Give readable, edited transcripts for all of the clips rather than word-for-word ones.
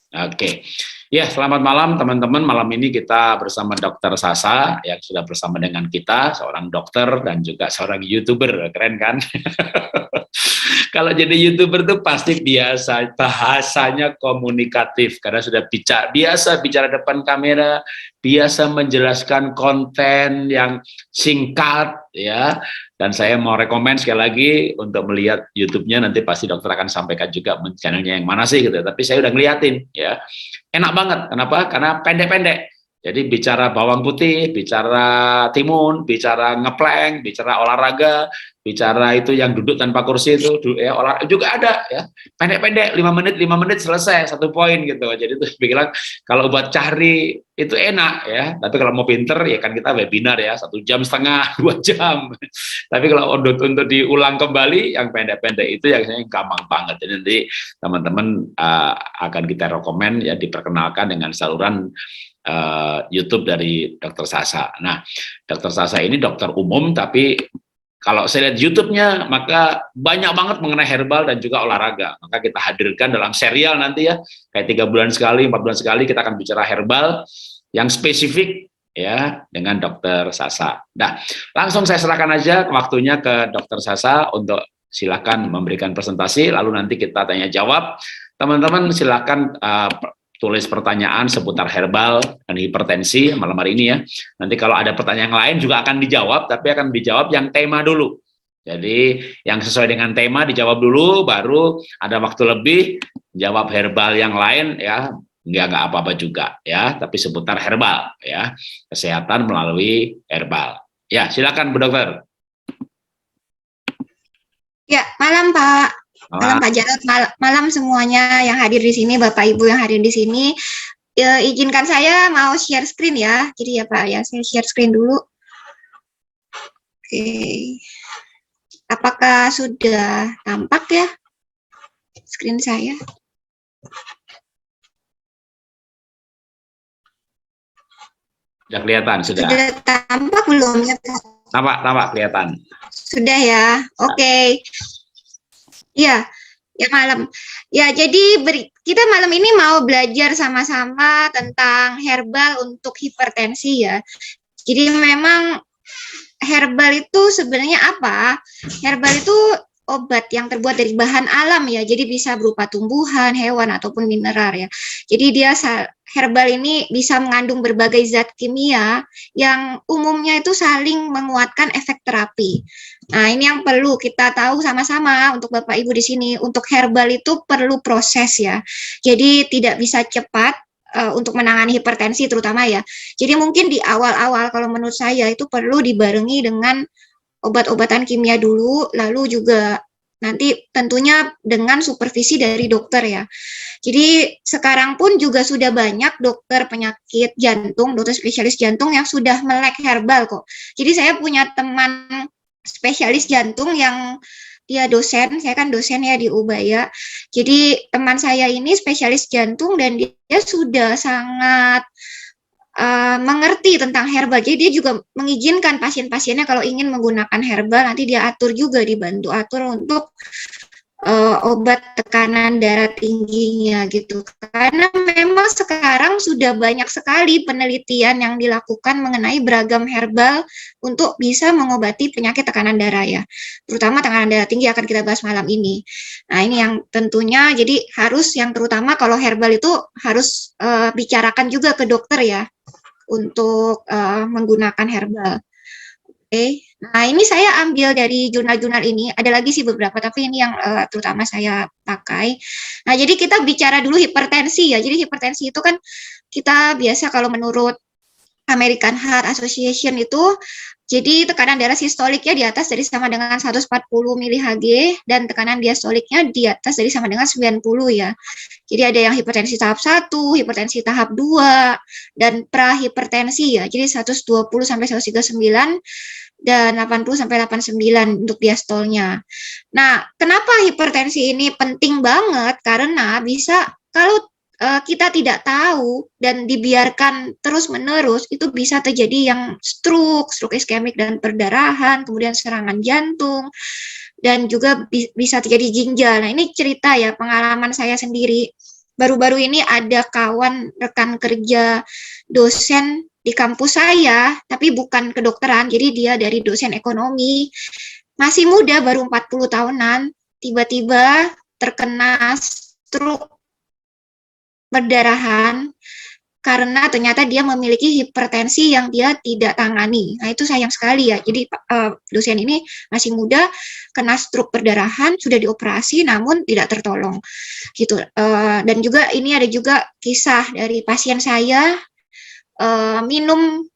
Oke, ya selamat malam teman-teman. Malam ini kita bersama Dokter Sasa yang sudah bersama dengan kita, seorang dokter dan juga seorang YouTuber, keren kan? Kalau jadi YouTuber tuh pasti biasa bahasanya komunikatif karena sudah biasa bicara depan kamera, biasa menjelaskan konten yang singkat ya. Dan saya mau rekomend sekali lagi untuk melihat YouTube-nya, nanti pasti dokter akan sampaikan juga channelnya yang mana sih gitu. Tapi saya udah ngeliatin ya. Enak banget. Kenapa? Karena pendek-pendek. Jadi bicara bawang putih, bicara timun, bicara ngepleng, bicara olahraga, bicara itu yang duduk tanpa kursi itu ya, olahraga juga ada ya. Pendek-pendek 5 menit selesai satu poin gitu. Jadi itu bilang kalau buat cari itu enak ya. Tapi kalau mau pinter ya kan kita webinar ya 1,5 jam, 2 jam. Tapi kalau untuk diulang kembali yang pendek-pendek itu yang gampang banget. Jadi nanti teman-teman akan kita rekomend ya, diperkenalkan dengan saluran YouTube dari Dokter Sasa. Nah, Dokter Sasa ini dokter umum, tapi kalau saya lihat YouTube-nya, maka banyak banget mengenai herbal dan juga olahraga. Maka kita hadirkan dalam serial nanti ya, kayak 3 bulan sekali, 4 bulan sekali, kita akan bicara herbal yang spesifik ya dengan Dokter Sasa. Nah, langsung saya serahkan aja waktunya ke Dokter Sasa untuk silakan memberikan presentasi, lalu nanti kita tanya jawab. Teman-teman silakan tulis pertanyaan seputar herbal dan hipertensi malam hari ini ya. Nanti kalau ada pertanyaan lain juga akan dijawab, tapi akan dijawab yang tema dulu. Jadi yang sesuai dengan tema dijawab dulu, baru ada waktu lebih jawab herbal yang lain ya. Nggak apa-apa juga ya, tapi seputar herbal ya. Kesehatan melalui herbal. Ya, silakan Bu Dokter. Ya, malam Pak. Malam Pak Jarod, malam semuanya yang hadir di sini, Bapak Ibu yang hadir di sini. Izinkan saya mau share screen ya. Jadi ya Pak ya, saya share screen dulu. Oke. Apakah sudah tampak ya screen saya? Sudah kelihatan, sudah. Sudah tampak belum ya Pak? Tampak kelihatan. Sudah ya. Oke. Ya, ya malam. Ya, jadi kita malam ini mau belajar sama-sama tentang herbal untuk hipertensi ya. Jadi memang herbal itu sebenarnya apa? Herbal itu obat yang terbuat dari bahan alam ya. Jadi bisa berupa tumbuhan, hewan ataupun mineral ya. Jadi dia herbal ini bisa mengandung berbagai zat kimia yang umumnya itu saling menguatkan efek terapi. Nah, ini yang perlu kita tahu sama-sama untuk Bapak Ibu di sini. Untuk herbal itu perlu proses ya. Jadi tidak bisa cepat untuk menangani hipertensi terutama ya. Jadi mungkin di awal-awal kalau menurut saya itu perlu dibarengi dengan obat-obatan kimia dulu, lalu juga nanti tentunya dengan supervisi dari dokter ya. Jadi sekarang pun juga sudah banyak dokter penyakit jantung, dokter spesialis jantung yang sudah melek herbal kok. Jadi saya punya teman spesialis jantung yang dia dosen, saya kan dosen ya di Ubaya. Jadi teman saya ini spesialis jantung dan dia sudah sangat mengerti tentang herbal. Jadi dia juga mengizinkan pasien-pasiennya kalau ingin menggunakan herbal, nanti dia atur juga, dibantu atur untuk obat tekanan darah tingginya gitu. Karena memang sekarang sudah banyak sekali penelitian yang dilakukan mengenai beragam herbal untuk bisa mengobati penyakit tekanan darah ya. Terutama tekanan darah tinggi akan kita bahas malam ini. Nah, ini yang tentunya jadi harus yang terutama kalau herbal itu harus bicarakan juga ke dokter ya untuk menggunakan herbal. Oke. Nah, ini saya ambil dari jurnal-jurnal ini. Ada lagi sih beberapa, tapi ini yang terutama saya pakai. Nah, jadi kita bicara dulu hipertensi ya. Jadi hipertensi itu kan kita biasa kalau menurut American Heart Association itu, jadi tekanan darah sistoliknya di atas dari sama dengan 140 mHg dan tekanan diastoliknya di atas dari sama dengan 90 ya. Jadi ada yang hipertensi tahap 1, hipertensi tahap 2, dan prahipertensi ya. Jadi 120 sampai 139 dan 80 sampai 89 untuk diastolnya. Nah, kenapa hipertensi ini penting banget? Karena bisa kalau kita tidak tahu dan dibiarkan terus-menerus, itu bisa terjadi yang stroke iskemik dan perdarahan, kemudian serangan jantung, dan juga bisa terjadi ginjal. Nah, ini cerita ya, pengalaman saya sendiri. baru-baru ini ada kawan rekan kerja dosen di kampus saya, tapi bukan kedokteran, jadi dia dari dosen ekonomi, masih muda, baru 40 tahunan, tiba-tiba terkena stroke perdarahan karena ternyata dia memiliki hipertensi yang dia tidak tangani. Nah, itu sayang sekali ya. Jadi dosen ini masih muda, kena stroke perdarahan, sudah dioperasi namun tidak tertolong. Gitu. Dan juga ini ada juga kisah dari pasien saya minum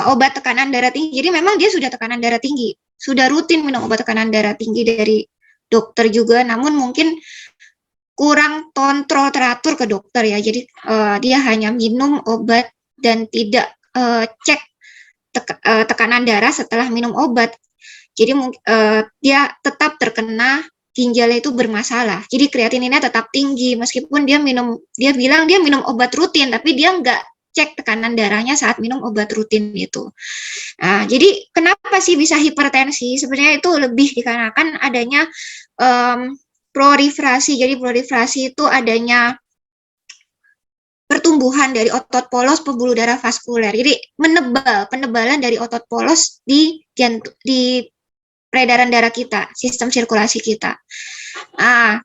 obat tekanan darah tinggi. Jadi memang dia sudah tekanan darah tinggi, sudah rutin minum obat tekanan darah tinggi dari dokter juga, namun mungkin kurang kontrol teratur ke dokter ya. Jadi dia hanya minum obat dan tidak cek tekanan darah setelah minum obat. Jadi dia tetap terkena ginjalnya itu bermasalah. Jadi kreatininnya tetap tinggi meskipun dia bilang dia minum obat rutin, tapi dia nggak cek tekanan darahnya saat minum obat rutin itu. Nah, jadi kenapa sih bisa hipertensi? Sebenarnya itu lebih dikarenakan adanya proliferasi. Jadi proliferasi itu adanya pertumbuhan dari otot polos pembuluh darah vaskuler. Jadi penebalan dari otot polos di peredaran darah kita, sistem sirkulasi kita. Nah,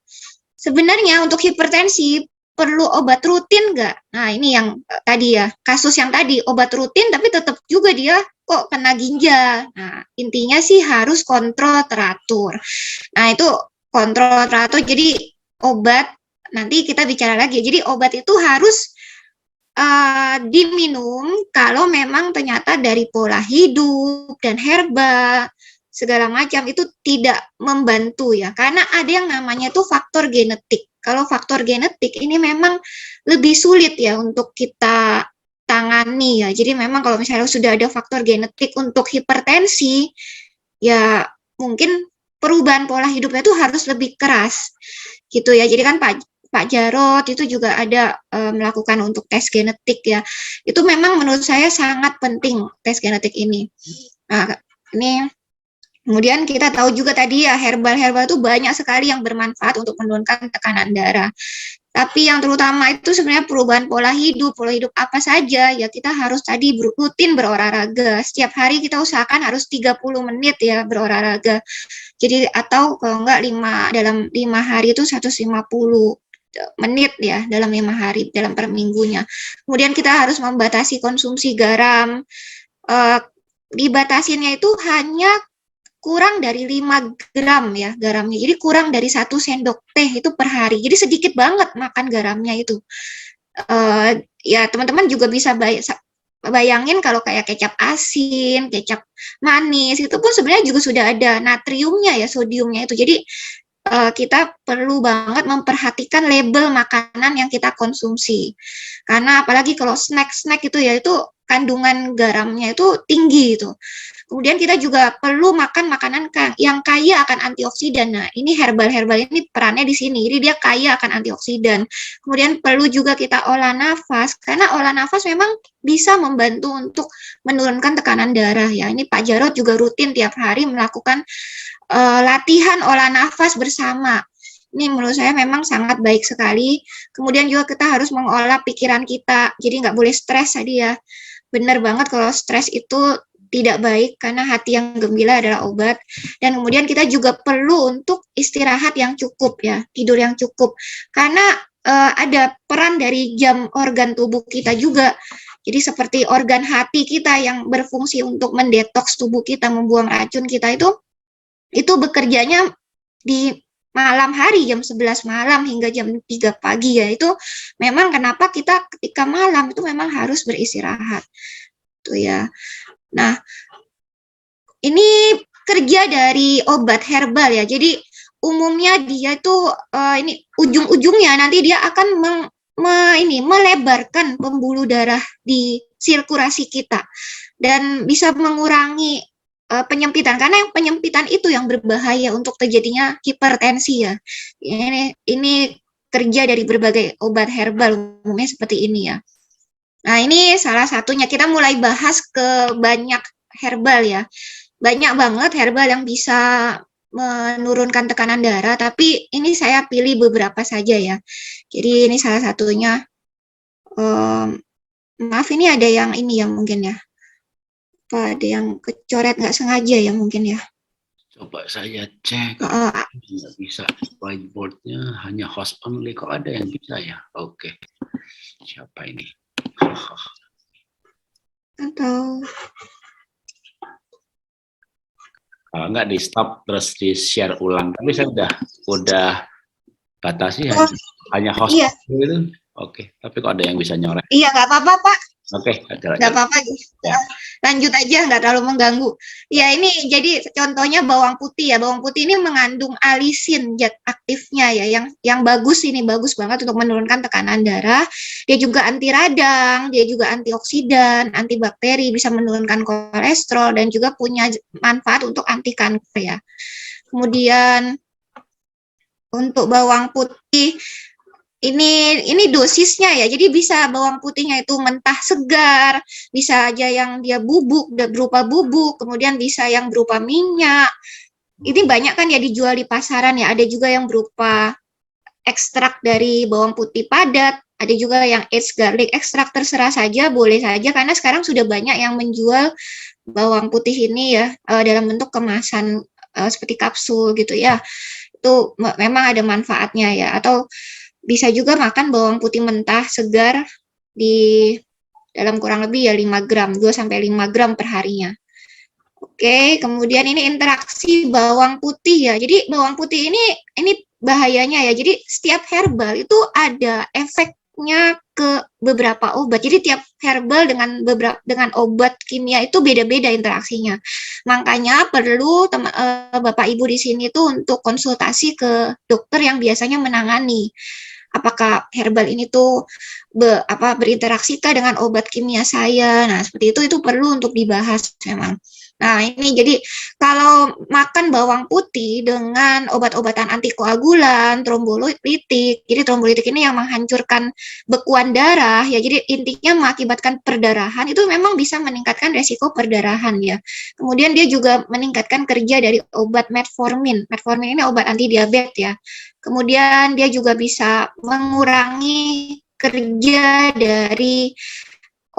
sebenarnya untuk hipertensi perlu obat rutin nggak? Nah, ini yang tadi ya, kasus yang tadi, obat rutin tapi tetap juga dia kok kena ginjal. Nah, intinya sih harus kontrol teratur. Nah, itu kontrol teratur, jadi obat, nanti kita bicara lagi, jadi obat itu harus diminum kalau memang ternyata dari pola hidup dan herbal, segala macam itu tidak membantu ya, karena ada yang namanya tuh faktor genetik. Kalau faktor genetik ini memang lebih sulit ya untuk kita tangani ya, jadi memang kalau misalnya sudah ada faktor genetik untuk hipertensi, ya mungkin perubahan pola hidupnya itu harus lebih keras gitu ya. Jadi kan Pak Jarot itu juga ada melakukan untuk tes genetik ya. Itu memang menurut saya sangat penting tes genetik ini. Nah, ini kemudian kita tahu juga tadi ya, herbal-herbal itu banyak sekali yang bermanfaat untuk menurunkan tekanan darah. Tapi yang terutama itu sebenarnya perubahan pola hidup apa saja ya, kita harus tadi rutin berolahraga. Setiap hari kita usahakan harus 30 menit ya berolahraga. Jadi atau kalau enggak dalam 5 hari itu 150 menit ya dalam 5 hari dalam per minggunya. Kemudian kita harus membatasi konsumsi garam. Dibatasinnya itu hanya kurang dari 5 gram ya garamnya. Jadi kurang dari 1 sendok teh itu per hari. Jadi sedikit banget makan garamnya itu. Ya teman-teman juga bisa bayangin kalau kayak kecap asin, kecap manis, itu pun sebenarnya juga sudah ada natriumnya ya, sodiumnya itu. Jadi kita perlu banget memperhatikan label makanan yang kita konsumsi. Karena apalagi kalau snack-snack itu ya, itu kandungan garamnya itu tinggi itu. Kemudian kita juga perlu makan makanan yang kaya akan antioksidan. Nah, ini herbal-herbal ini perannya di sini. Jadi dia kaya akan antioksidan. Kemudian perlu juga kita olah nafas, karena olah nafas memang bisa membantu untuk menurunkan tekanan darah ya. Ini Pak Jarot juga rutin tiap hari melakukan latihan olah nafas bersama. Ini menurut saya memang sangat baik sekali. Kemudian juga kita harus mengolah pikiran kita. Jadi nggak boleh stres tadi ya. Benar banget kalau stres itu tidak baik, karena hati yang gembira adalah obat. Dan kemudian kita juga perlu untuk istirahat yang cukup ya, tidur yang cukup. Karena ada peran dari jam organ tubuh kita juga. Jadi seperti organ hati kita yang berfungsi untuk mendetoks tubuh kita, membuang racun kita itu bekerjanya di malam hari, jam 11 malam hingga jam 3 pagi ya. Itu memang kenapa kita ketika malam itu memang harus beristirahat. Tuh ya. Nah, ini kerja dari obat herbal ya. Jadi umumnya dia itu ini ujung-ujungnya nanti dia akan melebarkan pembuluh darah di sirkulasi kita dan bisa mengurangi penyempitan, karena yang penyempitan itu yang berbahaya untuk terjadinya hipertensi ya. Ini kerja dari berbagai obat herbal umumnya seperti ini ya. Nah, ini salah satunya. Kita mulai bahas ke banyak herbal ya. Banyak banget herbal yang bisa menurunkan tekanan darah, tapi ini saya pilih beberapa saja ya. Jadi ini salah satunya. Maaf, ini ada yang ini ya mungkin ya. Ada yang kecoret nggak sengaja ya mungkin ya. Coba saya cek. Uh, Nggak bisa whiteboardnya hanya host only, kok ada yang bisa ya? Oke, siapa ini? atau Kalau nggak di stop terus di share ulang, tapi saya udah batasi hanya host iya. gitu. Oke, tapi kok ada yang bisa nyoret? Iya, nggak apa-apa Pak. Oke, Nggak apa-apa, ya. Lanjut aja, nggak terlalu mengganggu. Ya ini jadi contohnya bawang putih ya. Bawang putih ini mengandung alisin zat aktifnya ya, yang bagus, ini bagus banget untuk menurunkan tekanan darah. Dia juga anti radang, dia juga antioksidan, antibakteri, bisa menurunkan kolesterol dan juga punya manfaat untuk anti kanker ya. Kemudian untuk bawang putih ini dosisnya ya, jadi bisa bawang putihnya itu mentah segar, bisa aja yang dia bubuk, berupa bubuk, kemudian bisa yang berupa minyak. Ini banyak kan ya dijual di pasaran ya, ada juga yang berupa ekstrak dari bawang putih padat, ada juga yang aged garlic ekstrak, terserah saja, boleh saja, karena sekarang sudah banyak yang menjual bawang putih ini ya, dalam bentuk kemasan seperti kapsul gitu ya, itu memang ada manfaatnya ya, atau bisa juga makan bawang putih mentah segar di dalam kurang lebih ya 5 gram, 2 sampai 5 gram per harinya. Oke, kemudian ini interaksi bawang putih ya. Jadi bawang putih ini bahayanya ya. Jadi setiap herbal itu ada efeknya ke beberapa obat. Jadi tiap herbal dengan obat kimia itu beda-beda interaksinya. Makanya perlu Bapak Ibu di sini tuh untuk konsultasi ke dokter yang biasanya menangani. Apakah herbal ini tuh berinteraksi dengan obat kimia saya. Nah, seperti itu perlu untuk dibahas memang. Nah, ini jadi kalau makan bawang putih dengan obat-obatan antikoagulan, trombolitik, jadi trombolitik ini yang menghancurkan bekuan darah, ya jadi intinya mengakibatkan perdarahan, itu memang bisa meningkatkan resiko perdarahan ya. Kemudian dia juga meningkatkan kerja dari obat metformin. Metformin ini obat anti diabetes ya. Kemudian dia juga bisa mengurangi kerja dari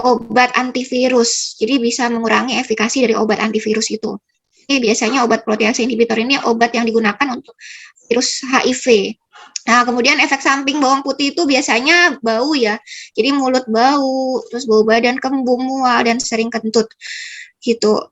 obat antivirus. Jadi bisa mengurangi efikasi dari obat antivirus itu. Ini biasanya obat protease inhibitor ini obat yang digunakan untuk virus HIV. Nah, kemudian efek samping bawang putih itu biasanya bau ya. Jadi mulut bau, terus bau badan kembung, mual, dan sering kentut. Gitu.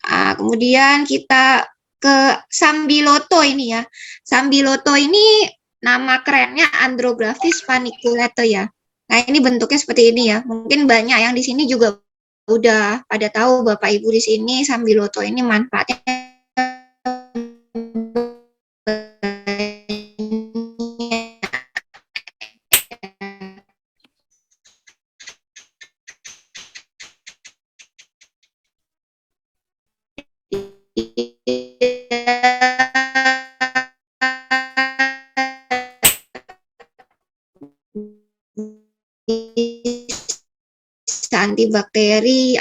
Nah, kemudian kita ke Sambiloto ini ya. Sambiloto ini nama kerennya Andrographis paniculata ya. Nah, ini bentuknya seperti ini ya. Mungkin banyak yang di sini juga udah pada tahu Bapak Ibu di sini Sambiloto ini manfaatnya antibakteri,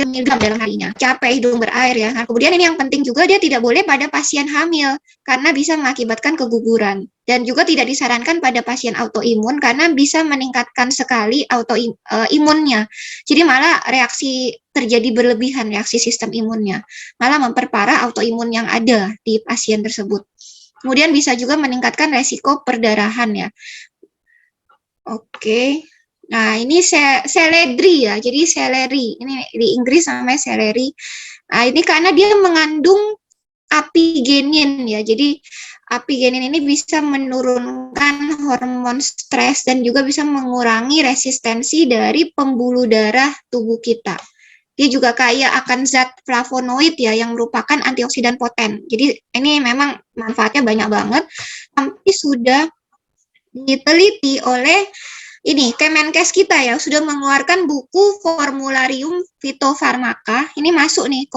miligram dalam harinya. Capek hidung berair ya. Nah, kemudian ini yang penting juga dia tidak boleh pada pasien hamil karena bisa mengakibatkan keguguran dan juga tidak disarankan pada pasien autoimun karena bisa meningkatkan sekali autoimunnya. Jadi malah reaksi terjadi berlebihan reaksi sistem imunnya, malah memperparah autoimun yang ada di pasien tersebut. Kemudian bisa juga meningkatkan resiko perdarahan ya. Oke. Nah, ini seledri ya. Jadi seleri, ini di Inggris namanya seleri. Nah, ini karena dia mengandung apigenin ya. Jadi apigenin ini bisa menurunkan hormon stres dan juga bisa mengurangi resistensi dari pembuluh darah tubuh kita. Dia juga kaya akan zat flavonoid ya yang merupakan antioksidan poten. Jadi ini memang manfaatnya banyak banget. Tapi sudah diteliti oleh ini Kemenkes kita ya sudah mengeluarkan buku Formularium Phytopharmaca. Ini masuk nih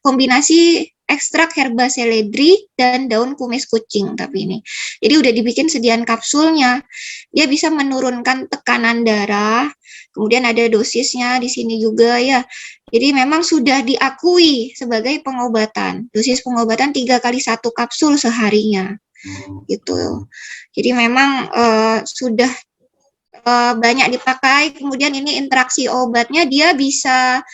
kombinasi ekstrak herba seledri dan daun kumis kucing tapi ini. Jadi udah dibikin sediaan kapsulnya. Dia bisa menurunkan tekanan darah, Kemudian ada dosisnya di sini juga ya. Jadi memang sudah diakui sebagai pengobatan. Dosis pengobatan 3 kali 1 kapsul seharinya. Gitu. Jadi memang sudah banyak dipakai. Kemudian ini interaksi obatnya dia bisa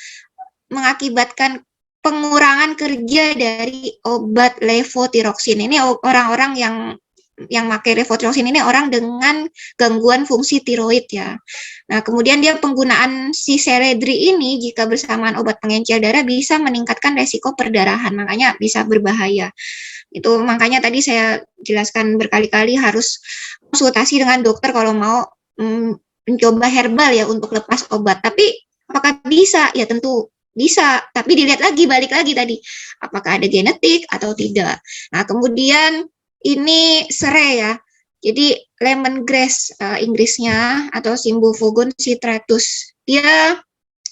mengakibatkan pengurangan kerja dari obat levotiroksin. Ini orang-orang yang pakai levotiroksin ini orang dengan gangguan fungsi tiroid ya. Nah, kemudian dia penggunaan si seledri ini jika bersamaan obat pengencer darah bisa meningkatkan resiko perdarahan, makanya bisa berbahaya. Itu makanya tadi saya jelaskan berkali-kali harus konsultasi dengan dokter kalau mau mencoba herbal ya untuk lepas obat. Tapi apakah bisa? Ya tentu bisa, tapi dilihat lagi, balik lagi tadi, apakah ada genetik atau tidak. Nah, kemudian ini serai ya, jadi lemongrass Inggrisnya atau Cymbopogon citratus. Dia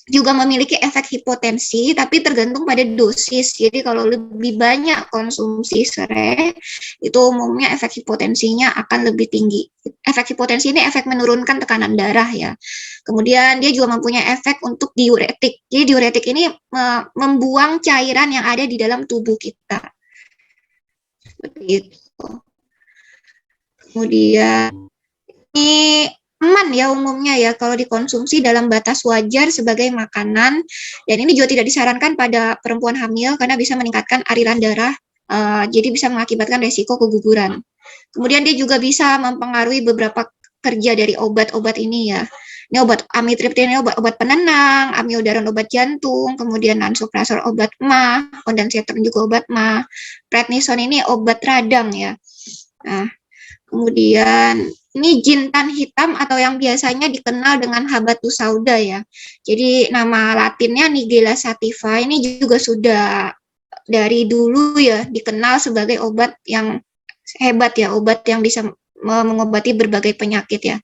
juga memiliki efek hipotensi, tapi tergantung pada dosis. Jadi kalau lebih banyak konsumsi serai, itu umumnya efek hipotensinya akan lebih tinggi. Efek hipotensi ini efek menurunkan tekanan darah ya. Kemudian dia juga mempunyai efek untuk diuretik. Jadi diuretik ini membuang cairan yang ada di dalam tubuh kita. Seperti itu. Kemudian ini aman ya umumnya ya kalau dikonsumsi dalam batas wajar sebagai makanan, dan ini juga tidak disarankan pada perempuan hamil karena bisa meningkatkan aliran darah, jadi bisa mengakibatkan resiko keguguran. Kemudian dia juga bisa mempengaruhi beberapa kerja dari obat-obat ini ya. Ini obat amitriptyline ini obat penenang, amiodaron obat jantung, kemudian lansoprazol obat MAH, ondansetron juga obat MAH, prednison ini obat radang ya. Nah, kemudian ini jintan hitam atau yang biasanya dikenal dengan habatus sauda ya. Jadi nama latinnya Nigella sativa ini juga sudah dari dulu ya dikenal sebagai obat yang hebat ya, obat yang bisa mengobati berbagai penyakit ya.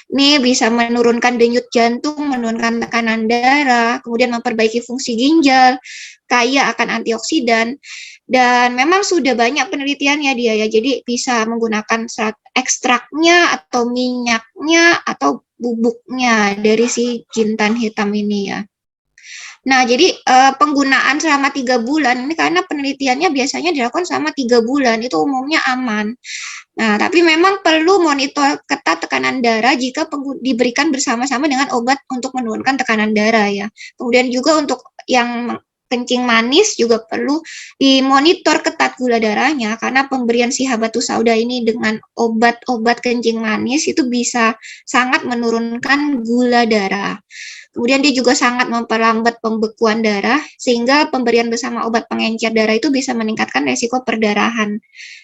Ini bisa menurunkan denyut jantung, menurunkan tekanan darah, kemudian memperbaiki fungsi ginjal, kaya akan antioksidan, dan memang sudah banyak penelitiannya dia ya. Jadi bisa menggunakan ekstraknya atau minyaknya atau bubuknya dari si jintan hitam ini ya. Nah, jadi penggunaan selama 3 bulan ini karena penelitiannya biasanya dilakukan selama 3 bulan, itu umumnya aman. Nah, tapi memang perlu monitor ketat tekanan darah jika diberikan bersama-sama dengan obat untuk menurunkan tekanan darah ya. Kemudian juga untuk yang kencing manis juga perlu dimonitor ketat gula darahnya karena pemberian si habatus sauda ini dengan obat-obat kencing manis itu bisa sangat menurunkan gula darah. Kemudian dia juga sangat memperlambat pembekuan darah, sehingga pemberian bersama obat pengencer darah itu bisa meningkatkan resiko perdarahan.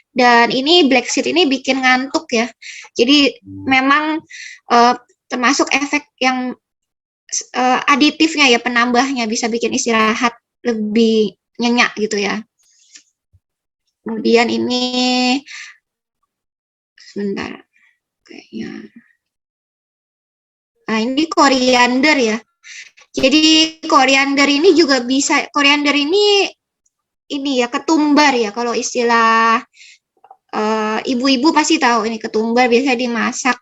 Dan ini black seed ini bikin ngantuk ya. Jadi memang termasuk efek yang aditifnya ya, penambahnya bisa bikin istirahat lebih nyenyak gitu ya. Kemudian ini, sebentar, kayaknya. Nah, ini koriander ya. Jadi koriander ini juga bisa, koriander ini ya ketumbar ya. Kalau istilah ibu-ibu pasti tahu ini ketumbar, biasanya dimasak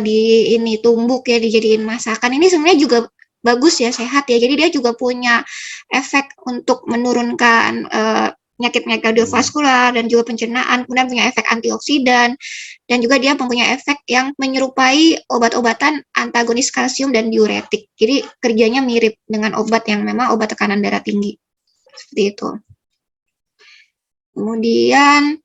di ini tumbuk ya, dijadiin masakan. Ini sebenarnya juga bagus ya, sehat ya. Jadi dia juga punya efek untuk menurunkan penyakit-penyakit kardiovaskular dan juga pencernaan, kemudian punya efek antioksidan, dan juga dia mempunyai efek yang menyerupai obat-obatan antagonis kalsium dan diuretik. Jadi kerjanya mirip dengan obat yang memang obat tekanan darah tinggi. Seperti itu. Kemudian,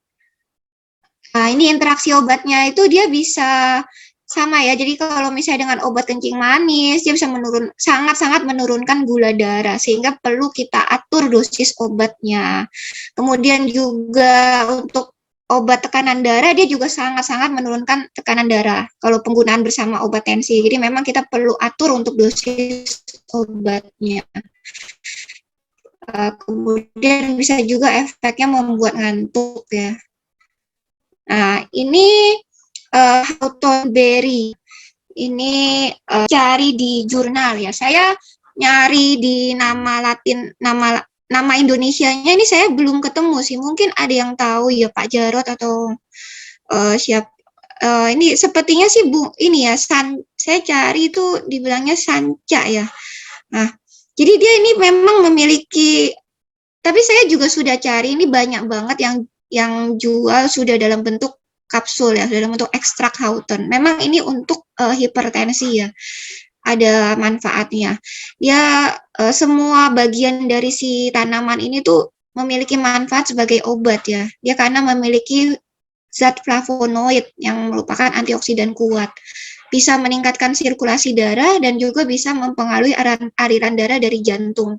nah ini interaksi obatnya itu dia bisa sama ya, jadi kalau misalnya dengan obat kencing manis, dia bisa sangat-sangat menurunkan gula darah, sehingga perlu kita atur dosis obatnya. Kemudian juga untuk obat tekanan darah, dia juga sangat-sangat menurunkan tekanan darah, kalau penggunaan bersama obat tensi. Jadi memang kita perlu atur untuk dosis obatnya. Kemudian bisa juga efeknya membuat ngantuk ya. Nah, ini Hawthornberry ini cari di jurnal ya. Saya nyari di nama Latin, nama Indonesianya ini saya belum ketemu sih. Mungkin ada yang tahu ya, Pak Jarot atau siapa. Ini sepertinya sih ini ya saya cari itu dibilangnya Sanca ya. Nah, jadi dia ini memang memiliki, tapi saya juga sudah cari, ini banyak banget yang jual sudah dalam bentuk kapsul ya, dalam bentuk ekstrak Hawthorn. Memang ini untuk hipertensi ya, ada manfaatnya. Ya, semua bagian dari si tanaman ini tuh memiliki manfaat sebagai obat ya. Dia karena memiliki zat flavonoid yang merupakan antioksidan kuat. Bisa meningkatkan sirkulasi darah dan juga bisa mempengaruhi aliran darah dari jantung.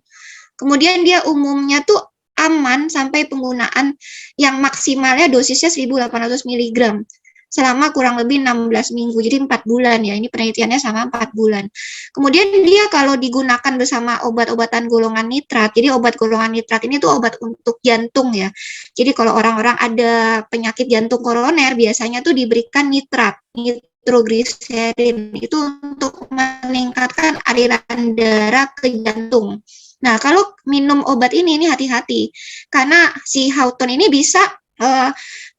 Kemudian dia umumnya tuh aman sampai penggunaan yang maksimalnya dosisnya 1.800 mg selama kurang lebih 16 minggu, jadi 4 bulan ya, ini penelitiannya sama 4 bulan. Kemudian dia kalau digunakan bersama obat-obatan golongan nitrat, jadi obat golongan nitrat ini tuh obat untuk jantung ya, jadi kalau orang-orang ada penyakit jantung koroner, biasanya tuh diberikan nitrat, nitrogliserin, itu untuk meningkatkan aliran darah ke jantung. Nah, kalau minum obat ini hati-hati, karena si Hawthorn ini bisa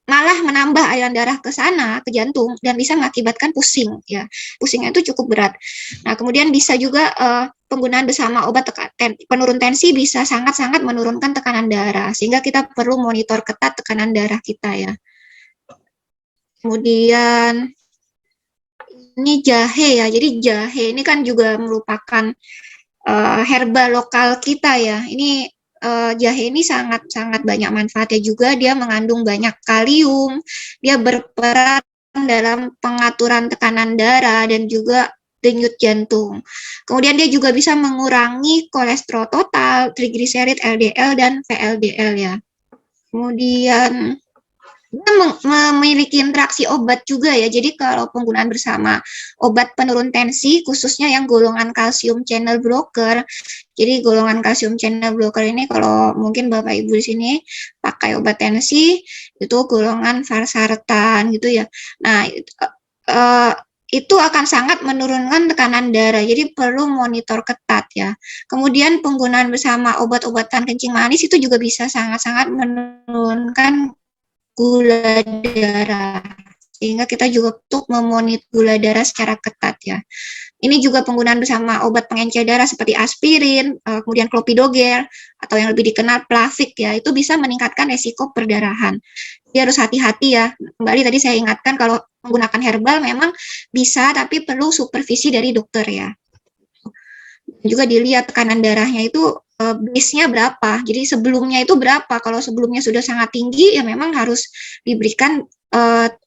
malah menambah aliran darah ke sana, ke jantung, dan bisa mengakibatkan pusing ya. Pusingnya itu cukup berat. Nah, kemudian bisa juga penggunaan bersama obat penurun tensi bisa sangat-sangat menurunkan tekanan darah, sehingga kita perlu monitor ketat tekanan darah kita ya. Kemudian ini jahe ya, jadi jahe ini kan juga merupakan herbal lokal kita ya. Ini jahe ini sangat-sangat banyak manfaatnya juga, dia mengandung banyak kalium, dia berperan dalam pengaturan tekanan darah dan juga denyut jantung. Kemudian dia juga bisa mengurangi kolesterol total, trigliserid, LDL, dan VLDL ya. Kemudian dia memiliki interaksi obat juga ya, jadi kalau penggunaan bersama obat penurun tensi, khususnya yang golongan kalsium channel blocker, jadi golongan kalsium channel blocker ini kalau mungkin Bapak Ibu di sini pakai obat tensi, itu golongan valsartan gitu ya. Nah, itu akan sangat menurunkan tekanan darah, jadi perlu monitor ketat ya. Kemudian penggunaan bersama obat-obatan kencing manis itu juga bisa sangat-sangat menurunkan gula darah, sehingga kita juga untuk memonitor gula darah secara ketat ya. Ini juga penggunaan bersama obat pengencer darah seperti aspirin, kemudian clopidogrel, atau yang lebih dikenal Plavix ya, itu bisa meningkatkan resiko perdarahan. Jadi harus hati-hati ya. Kembali tadi saya ingatkan kalau menggunakan herbal memang bisa, tapi perlu supervisi dari dokter ya. Juga dilihat tekanan darahnya itu base-nya berapa. Jadi sebelumnya itu berapa. Kalau sebelumnya sudah sangat tinggi, ya memang harus diberikan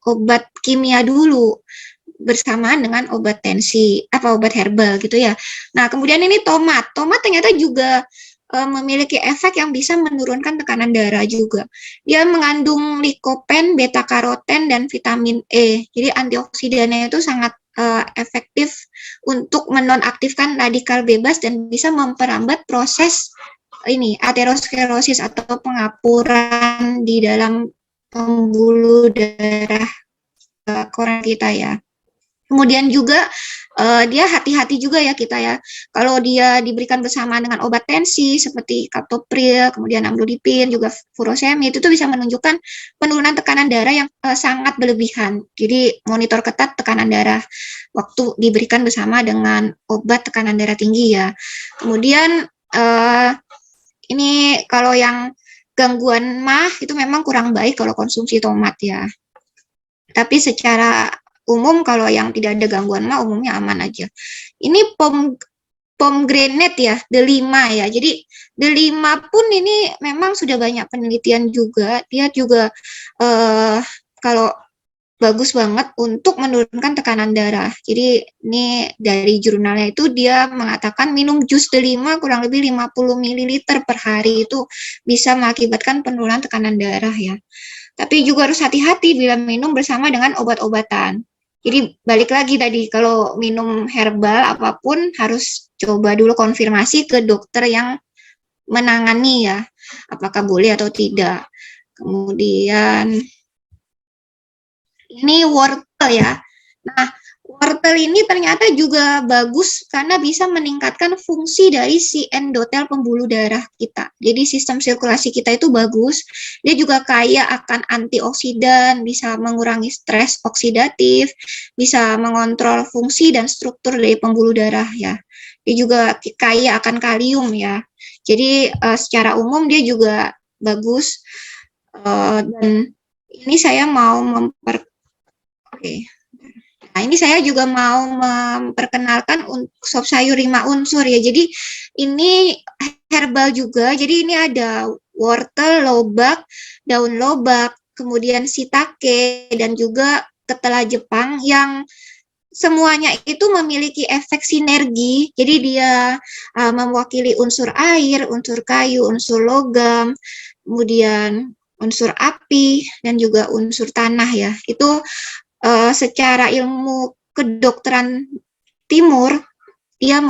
obat kimia dulu bersamaan dengan obat tensi, obat herbal gitu ya. Nah, kemudian ini tomat. Tomat ternyata juga memiliki efek yang bisa menurunkan tekanan darah juga. Dia mengandung likopen, beta karoten, dan vitamin E. Jadi antioksidannya itu sangat efektif untuk menonaktifkan radikal bebas dan bisa memperlambat proses ini aterosklerosis atau pengapuran di dalam pembuluh darah koron kita ya. Kemudian juga dia hati-hati juga ya kita ya. Kalau dia diberikan bersamaan dengan obat tensi seperti captopril, kemudian amlodipin, juga furosemid, itu bisa menunjukkan penurunan tekanan darah yang sangat berlebihan. Jadi monitor ketat tekanan darah waktu diberikan bersama dengan obat tekanan darah tinggi ya. Kemudian ini kalau yang gangguan MAH itu memang kurang baik kalau konsumsi tomat ya. Tapi secara umum kalau yang tidak ada gangguan MAH umumnya aman aja. Ini pomegranate ya, delima ya. Jadi delima pun ini memang sudah banyak penelitian juga. Dia juga kalau bagus banget untuk menurunkan tekanan darah. Jadi ini dari jurnalnya itu dia mengatakan minum jus delima kurang lebih 50 ml per hari itu bisa mengakibatkan penurunan tekanan darah ya. Tapi juga harus hati-hati bila minum bersama dengan obat-obatan. Jadi balik lagi tadi, kalau minum herbal apapun harus coba dulu konfirmasi ke dokter yang menangani ya, apakah boleh atau tidak. Kemudian ini wortel ya. Nah, wortel ini ternyata juga bagus karena bisa meningkatkan fungsi dari si endotel pembuluh darah kita. Jadi sistem sirkulasi kita itu bagus. Dia juga kaya akan antioksidan, bisa mengurangi stres oksidatif, bisa mengontrol fungsi dan struktur dari pembuluh darah ya. Dia juga kaya akan kalium ya. Jadi secara umum dia juga bagus. Dan ini saya mau Nah, ini saya juga mau memperkenalkan untuk sop sayur 5 unsur ya. Jadi ini herbal juga. Jadi ini ada wortel, lobak, daun lobak, kemudian shiitake dan juga ketela Jepang yang semuanya itu memiliki efek sinergi. Jadi dia mewakili unsur air, unsur kayu, unsur logam, kemudian unsur api dan juga unsur tanah ya. Itu secara ilmu kedokteran timur dia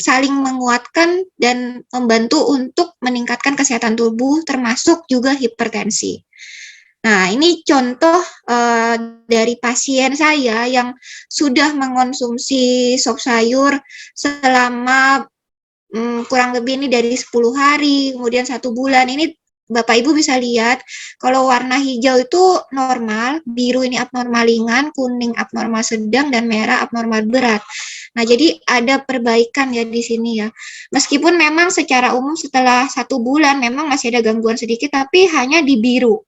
saling menguatkan dan membantu untuk meningkatkan kesehatan tubuh termasuk juga hipertensi. Nah, ini contoh dari pasien saya yang sudah mengonsumsi sop sayur selama kurang lebih ini dari 10 hari, kemudian 1 bulan. Ini Bapak Ibu bisa lihat, kalau warna hijau itu normal, biru ini abnormal ringan, kuning abnormal sedang, dan merah abnormal berat. Nah, jadi ada perbaikan ya di sini ya. Meskipun memang secara umum setelah 1 bulan memang masih ada gangguan sedikit, tapi hanya di biru.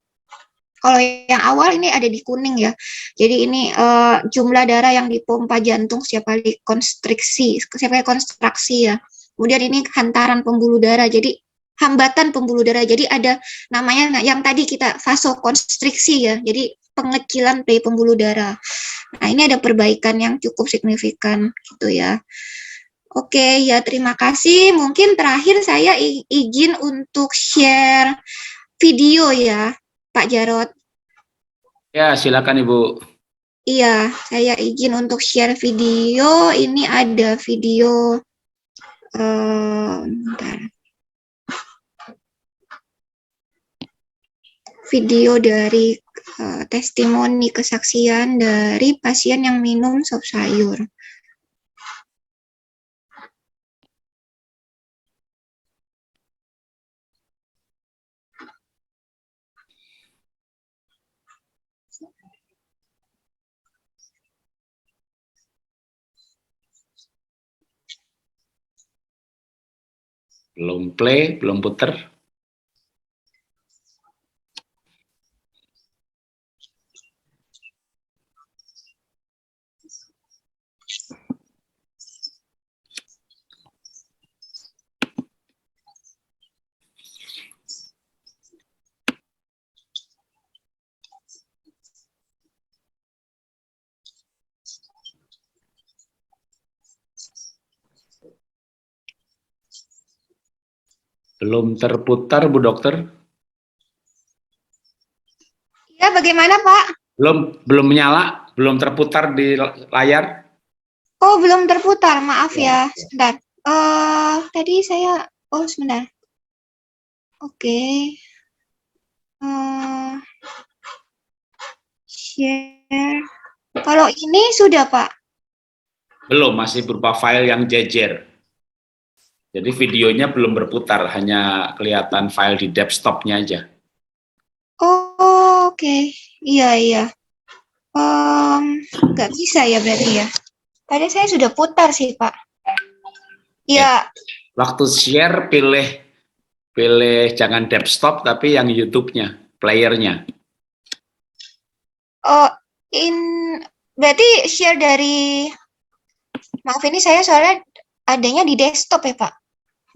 Kalau yang awal ini ada di kuning ya. Jadi ini jumlah darah yang dipompa jantung setiap kali kontraksi ya. Kemudian ini hantaran pembuluh darah. Jadi hambatan pembuluh darah. Jadi ada namanya yang tadi kita vasokonstriksi ya. Jadi pengecilan dari pembuluh darah. Nah, ini ada perbaikan yang cukup signifikan gitu ya. Oke, ya terima kasih. Mungkin terakhir saya izin untuk share video ya, Pak Jarod. Ya, silakan Ibu. Iya, saya izin untuk share video. Ini ada video bentar. Video dari testimoni kesaksian dari pasien yang minum sop sayur. Belum play, belum puter. Belum terputar, Bu Dokter. Ya, bagaimana Pak? Belum menyala, belum terputar di layar. Oh, belum terputar, maaf ya. Sebentar. Tadi saya, sebentar. Oke. Share. Kalau ini sudah, Pak? Belum, masih berupa file yang jejer. Jadi videonya belum berputar, hanya kelihatan file di desktop-nya aja. Oh, oke. Iya. Nggak bisa ya berarti ya. Tadi saya sudah putar sih, Pak. Iya. Waktu share, pilih jangan desktop, tapi yang YouTube-nya, player-nya. Oh, berarti share dari, maaf ini saya soalnya adanya di desktop ya, Pak?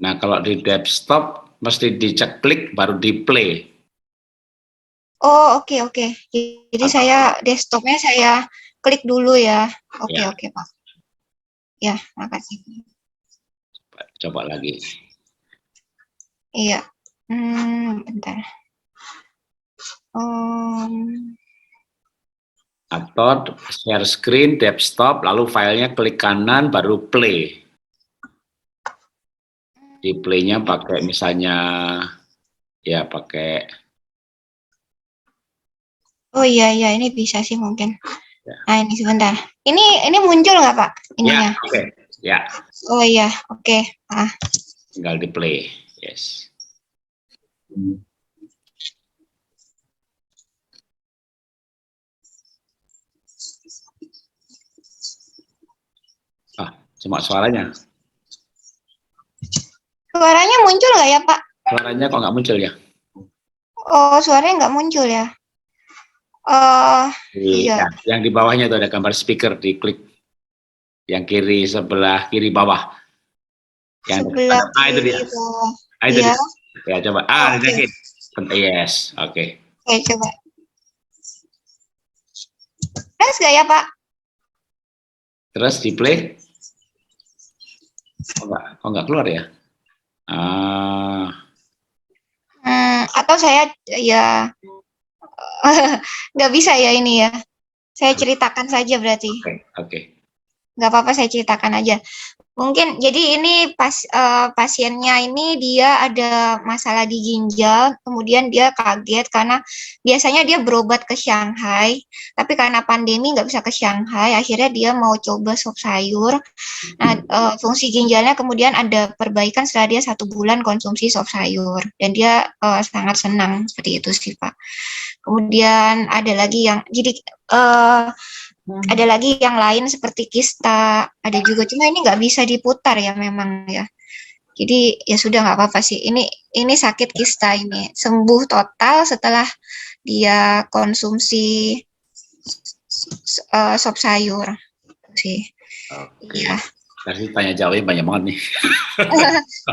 Nah, kalau di desktop, mesti dicek klik, baru di play. Oh, oke. Jadi saya desktopnya saya klik dulu ya. Oke, Pak. Ya, makasih. Coba lagi. Iya. Bentar. Atau share screen, desktop, lalu filenya klik kanan, baru play. Di play-nya pakai misalnya, ya pakai. Oh iya, ini bisa sih mungkin. Ya. Nah, ini sebentar. Ini muncul nggak Pak ininya? Ya, oke. Ya, Oh iya, oke. tinggal di play. Yes. Cuma suaranya. Suaranya muncul nggak ya Pak? Suaranya kok nggak muncul ya? Oh, suaranya nggak muncul ya? Iya. Ya, yang di bawahnya itu ada gambar speaker, diklik yang kiri sebelah kiri bawah. Yang Sebelah itu dia. kiri bawah. Itu Iya. dia. Ya coba. Oke. Dijakin. Yes, oke. Oke, coba. Terus nggak ya Pak? Terus di play. Kok nggak keluar ya? Atau saya ya nggak bisa ya ini ya. Saya ceritakan saja berarti. Oke. Nggak apa-apa, saya ceritakan aja. Mungkin jadi ini pasiennya ini dia ada masalah di ginjal, kemudian dia kaget karena biasanya dia berobat ke Shanghai, tapi karena pandemi nggak bisa ke Shanghai, akhirnya dia mau coba sop sayur. Nah, fungsi ginjalnya kemudian ada perbaikan setelah dia 1 bulan konsumsi sop sayur, dan dia sangat senang seperti itu sih Pak. Kemudian ada lagi yang jadi ada lagi yang lain seperti kista, ada juga, cuma ini nggak bisa diputar ya memang ya. Jadi ya sudah nggak apa-apa sih. Ini sakit kista ini sembuh total setelah dia konsumsi sop sayur sih. Iya. Berarti tanya jawabnya banyak banget nih.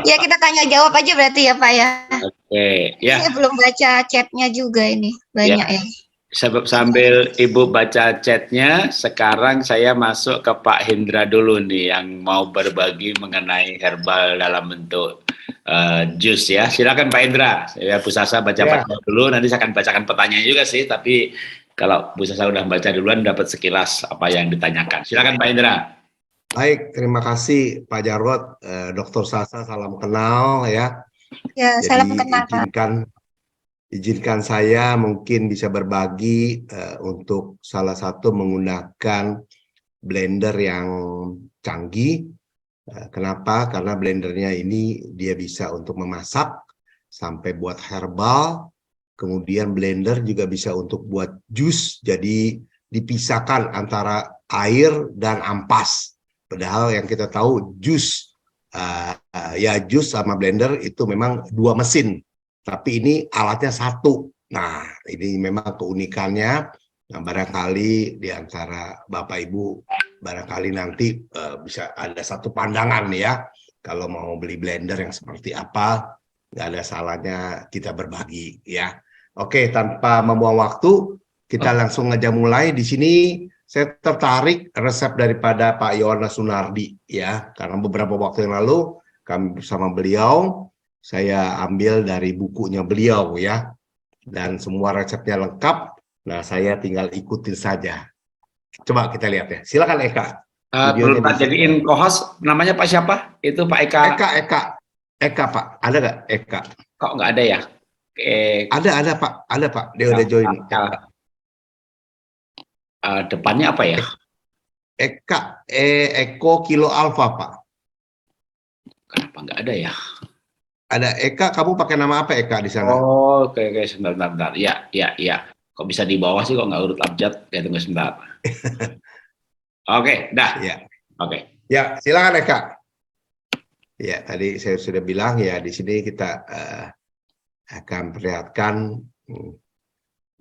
Ya kita tanya jawab aja berarti ya Pak ya. Oke, ya. Saya belum baca chatnya juga ini banyak ya. Sambil Ibu baca chatnya, sekarang saya masuk ke Pak Hendra dulu nih yang mau berbagi mengenai herbal dalam bentuk jus ya. Silakan Pak Hendra. Saya Bu Sasa baca dulu, nanti saya akan bacakan pertanyaan juga sih, tapi kalau Bu Sasa udah baca duluan dapat sekilas apa yang ditanyakan. Silakan Pak Hendra. Baik, terima kasih Pak Jarod, Dr. Sasa, salam kenal ya. Ya, salam kenal. Izinkan saya mungkin bisa berbagi untuk salah satu menggunakan blender yang canggih. Kenapa? Karena blendernya ini dia bisa untuk memasak sampai buat herbal. Kemudian blender juga bisa untuk buat jus. Jadi dipisahkan antara air dan ampas. Padahal yang kita tahu jus sama blender itu memang 2 mesin. Tapi ini alatnya 1. Nah, ini memang keunikannya. Nah, barangkali di antara Bapak Ibu, barangkali nanti bisa ada satu pandangan ya. Kalau mau beli blender yang seperti apa, nggak ada salahnya kita berbagi ya. Oke, tanpa membuang waktu, kita langsung aja mulai. Di sini saya tertarik resep daripada Pak Yohanes Sunardi ya. Karena beberapa waktu yang lalu kami bersama beliau, saya ambil dari bukunya beliau ya, dan semua resepnya lengkap. Nah, saya tinggal ikutin saja. Coba kita lihat ya. Silakan Eka. Perlu Pak jadiin co-host, namanya Pak siapa? Itu Pak Eka. Eka Pak. Ada nggak Eka? Kok nggak ada ya? Ada Pak. Ada Pak. Dia udah join. Depannya apa ya? Eka. Eko Kilo Alfa Pak. Kenapa nggak ada ya? Ada Eka, kamu pakai nama apa Eka di sana? Oh, oke, sebentar. Ya. Kok bisa di bawah sih, kok nggak urut abjad? Ya, tunggu sebentar. Oke, dah. Ya. Oke. Ya, silakan Eka. Ya, tadi saya sudah bilang ya, di sini kita akan perlihatkan,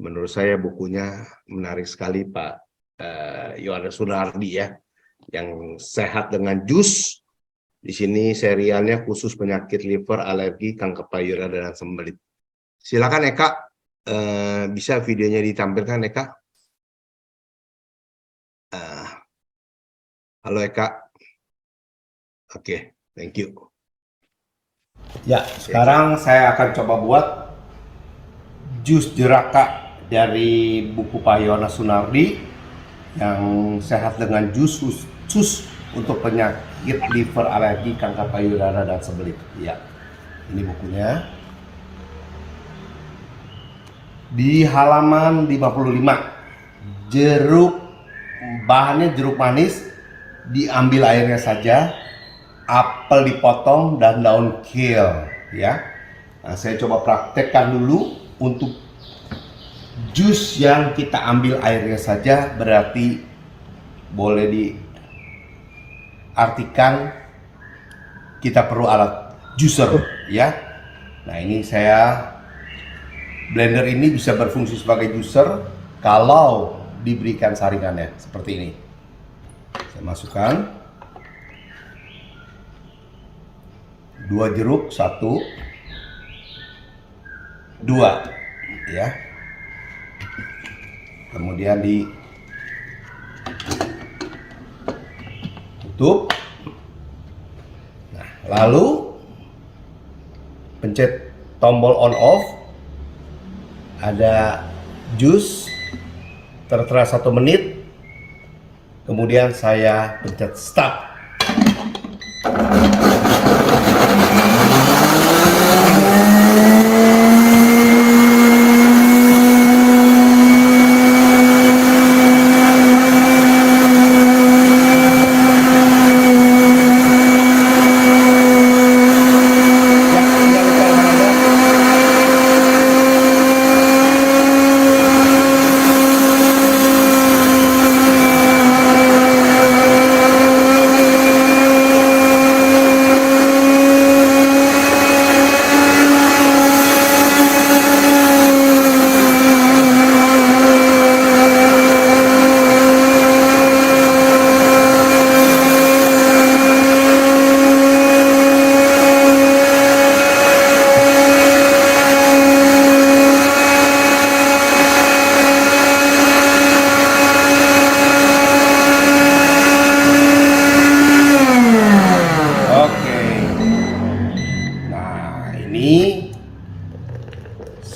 menurut saya bukunya menarik sekali Pak Yohanes Sunardi ya, yang sehat dengan jus. Di sini serialnya khusus penyakit liver, alergi, kanker payudara dan sembelit. Silakan Eka, bisa videonya ditampilkan Eka? Halo Eka. Oke, thank you. Ya, sekarang saya akan coba buat jus jeraka dari buku Pak Yohanes Sunardi yang sehat dengan jus khusus untuk penyakit liver, alergi, kanker payudara dan sembelit. Ya, ini bukunya. Di halaman 55, jeruk bahannya jeruk manis, diambil airnya saja, apel dipotong dan daun kale ya. Nah, saya coba praktekkan dulu. Untuk jus yang kita ambil airnya saja, berarti boleh diartikan kita perlu alat juicer ya. Nah, ini blender ini bisa berfungsi sebagai juicer kalau diberikan saringannya seperti ini. Saya masukkan 2 jeruk, 1, 2 ya. Kemudian ditutup. Nah, lalu pencet tombol on off. Ada jus tertera 1 menit. Kemudian saya pencet start.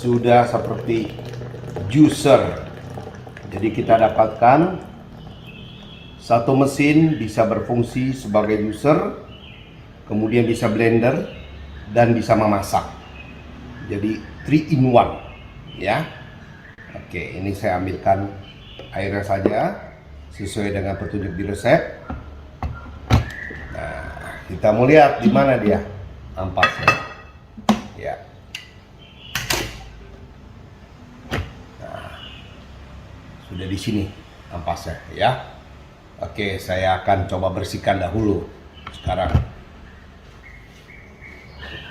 Sudah seperti juicer. Jadi kita dapatkan satu mesin bisa berfungsi sebagai juicer, kemudian bisa blender dan bisa memasak. Jadi 3 in 1 ya. Oke, ini saya ambilkan airnya saja sesuai dengan petunjuk di resep. Nah, kita mau lihat di mana dia ampasnya. Ya. Sudah di sini ampasnya ya. Oke, saya akan coba bersihkan dahulu sekarang.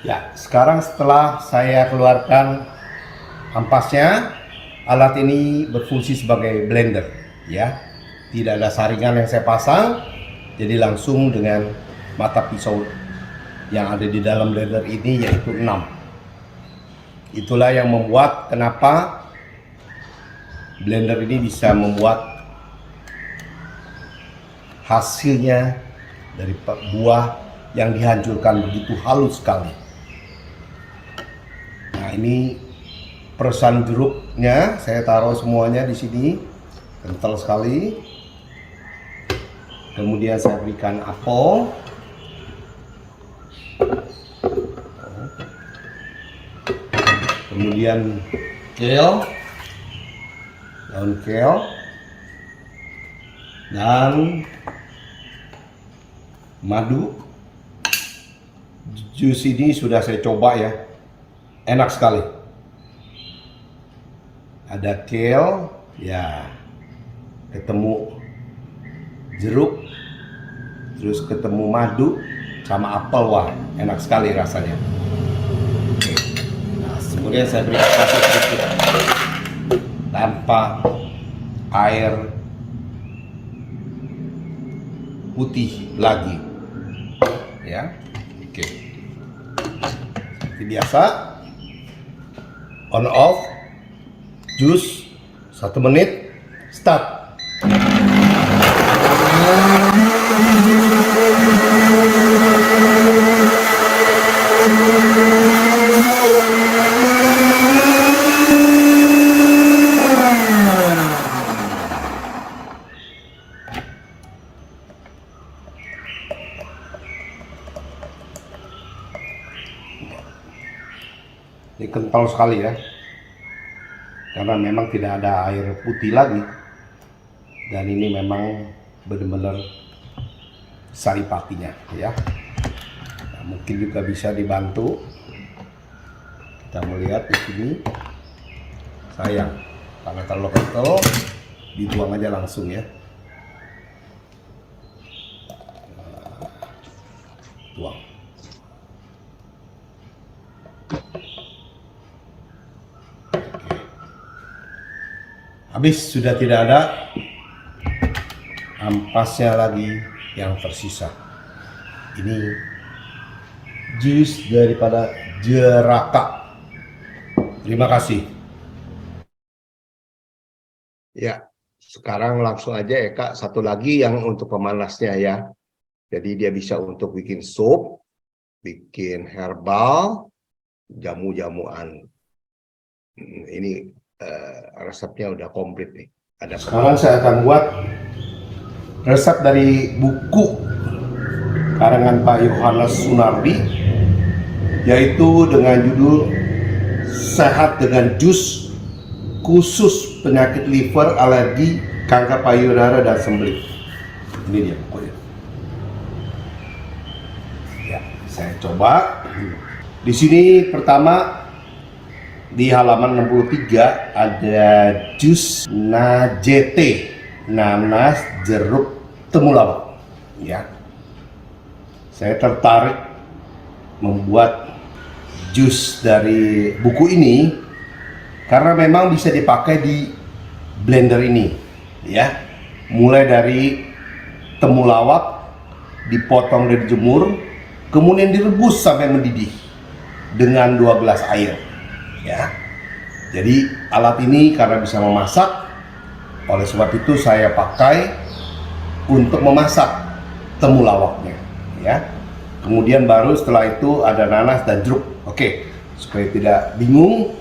Ya, sekarang setelah saya keluarkan ampasnya, alat ini berfungsi sebagai blender ya. Tidak ada saringan yang saya pasang, jadi langsung dengan mata pisau yang ada di dalam blender ini, yaitu 6. Itulah yang membuat kenapa blender ini bisa membuat hasilnya dari buah yang dihancurkan begitu halus sekali. Nah, ini peresan jeruknya saya taruh semuanya di sini, kental sekali. Kemudian saya berikan apel. Kemudian kale, daun kale, dan madu. Jus ini sudah saya coba ya, enak sekali. Ada kale, ya, ketemu jeruk, terus ketemu madu sama apel, wah enak sekali rasanya. Oke. Nah, kemudian saya beri sedikit tanpa air putih lagi ya. Oke, seperti biasa, on off, jus 1 menit, start. Ini kental sekali ya, karena memang tidak ada air putih lagi. Dan ini memang benar-benar saripatinya ya. Nah, mungkin juga bisa dibantu. Kita melihat di sini. Sayang, karena terlalu kental, dibuang aja langsung ya. Tuang. Habis, sudah tidak ada ampasnya lagi yang tersisa. Ini jus daripada jeraka. Terima kasih. Ya, sekarang langsung aja ya Kak, satu lagi yang untuk pemanasnya ya. Jadi dia bisa untuk bikin sup, bikin herbal, jamu-jamuan. Ini resepnya udah komplit nih. Ada Sekarang saya akan buat resep dari buku karangan Pak Yohanes Sunardi, yaitu dengan judul Sehat dengan Jus Khusus Penyakit Liver, Alergi, Kanker Payudara dan Sembelit. Ini dia bukunya. Ya, saya coba. Di sini pertama di halaman 63 ada jus najete, nanas, jeruk, temulawak. Ya, saya tertarik membuat jus dari buku ini karena memang bisa dipakai di blender ini, ya. Mulai dari temulawak dipotong dan dijemur, kemudian direbus sampai mendidih dengan 2 gelas air. Ya, jadi alat ini karena bisa memasak, oleh sebab itu saya pakai untuk memasak temulawaknya, ya. Kemudian baru setelah itu ada nanas dan jeruk. Oke, supaya tidak bingung,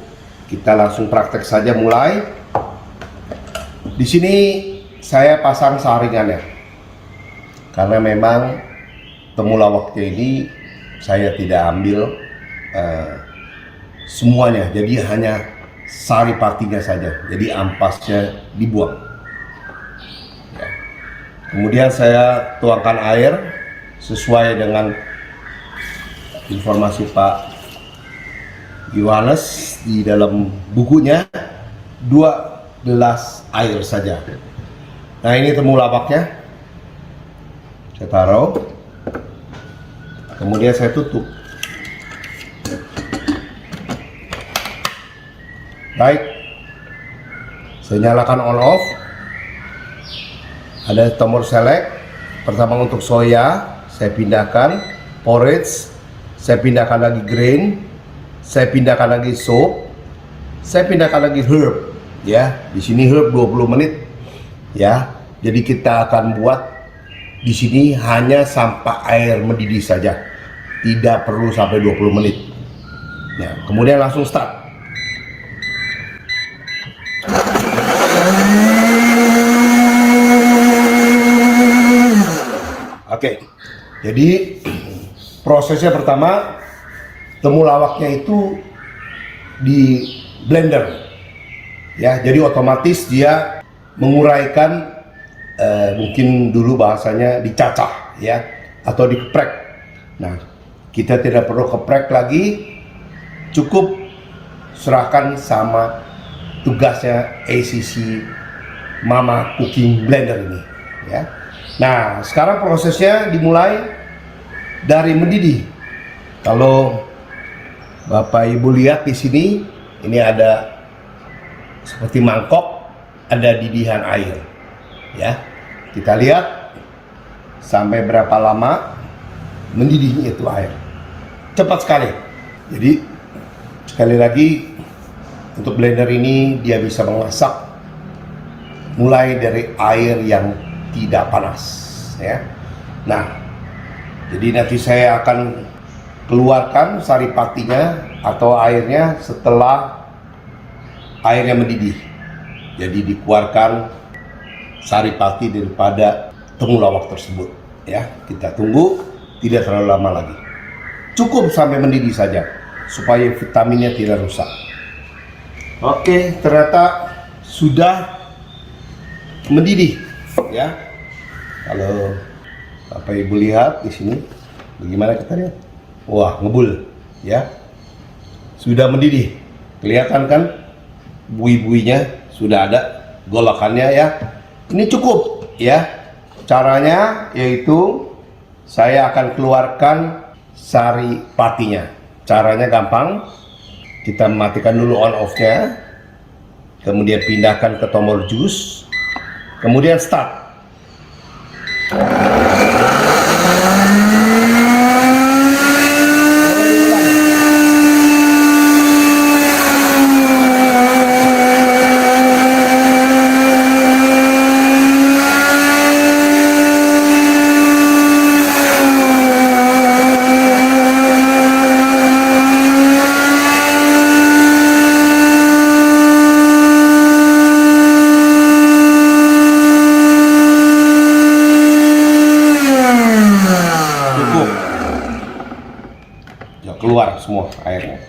kita langsung praktek saja mulai. Di sini saya pasang saringannya, karena memang temulawaknya ini saya tidak ambil semuanya, jadi hanya saripatinya saja, jadi ampasnya dibuang. Ya. Kemudian saya tuangkan air sesuai dengan informasi Pak Yohanes di dalam bukunya, 2 gelas air saja. Nah, ini temulawaknya saya taruh, kemudian saya tutup. Baik, saya nyalakan on off. Ada tombol select. Pertama untuk soya, saya pindahkan. Porridge, saya pindahkan lagi. Grain, saya pindahkan lagi. Soup, saya pindahkan lagi. Herb, ya. Di sini herb 20 menit, ya. Jadi kita akan buat di sini hanya sampai air mendidih saja, tidak perlu sampai 20 menit. Nah, kemudian langsung start. Oke, jadi prosesnya pertama, temulawaknya itu di blender, ya. Jadi otomatis dia menguraikan, mungkin dulu bahasanya dicacah, ya, atau dikeprek. Nah, kita tidak perlu keprek lagi, cukup serahkan sama tugasnya ACC Mama Cooking Blender ini, ya. Nah, sekarang prosesnya dimulai dari mendidih. Kalau Bapak Ibu lihat di sini, ini ada seperti mangkok, ada didihan air, ya. Kita lihat sampai berapa lama mendidihnya itu air. Cepat sekali. Jadi sekali lagi, untuk blender ini dia bisa memasak mulai dari air yang tidak panas, ya. Nah, jadi nanti saya akan keluarkan saripatinya atau airnya setelah airnya mendidih. Jadi dikeluarkan saripati daripada temulawak tersebut, ya. Kita tunggu, tidak terlalu lama lagi. Cukup sampai mendidih saja supaya vitaminnya tidak rusak. Oke, ternyata sudah mendidih ya. Kalau Bapak Ibu lihat di sini, bagaimana kita lihat? Wah, ngebul, ya. Sudah mendidih, kelihatan kan bui-buinya sudah ada, golakannya ya. Ini cukup, ya. Caranya yaitu saya akan keluarkan sari patinya. Caranya gampang, kita matikan dulu on off-nya, kemudian pindahkan ke tombol jus, kemudian start. Keluar semua airnya.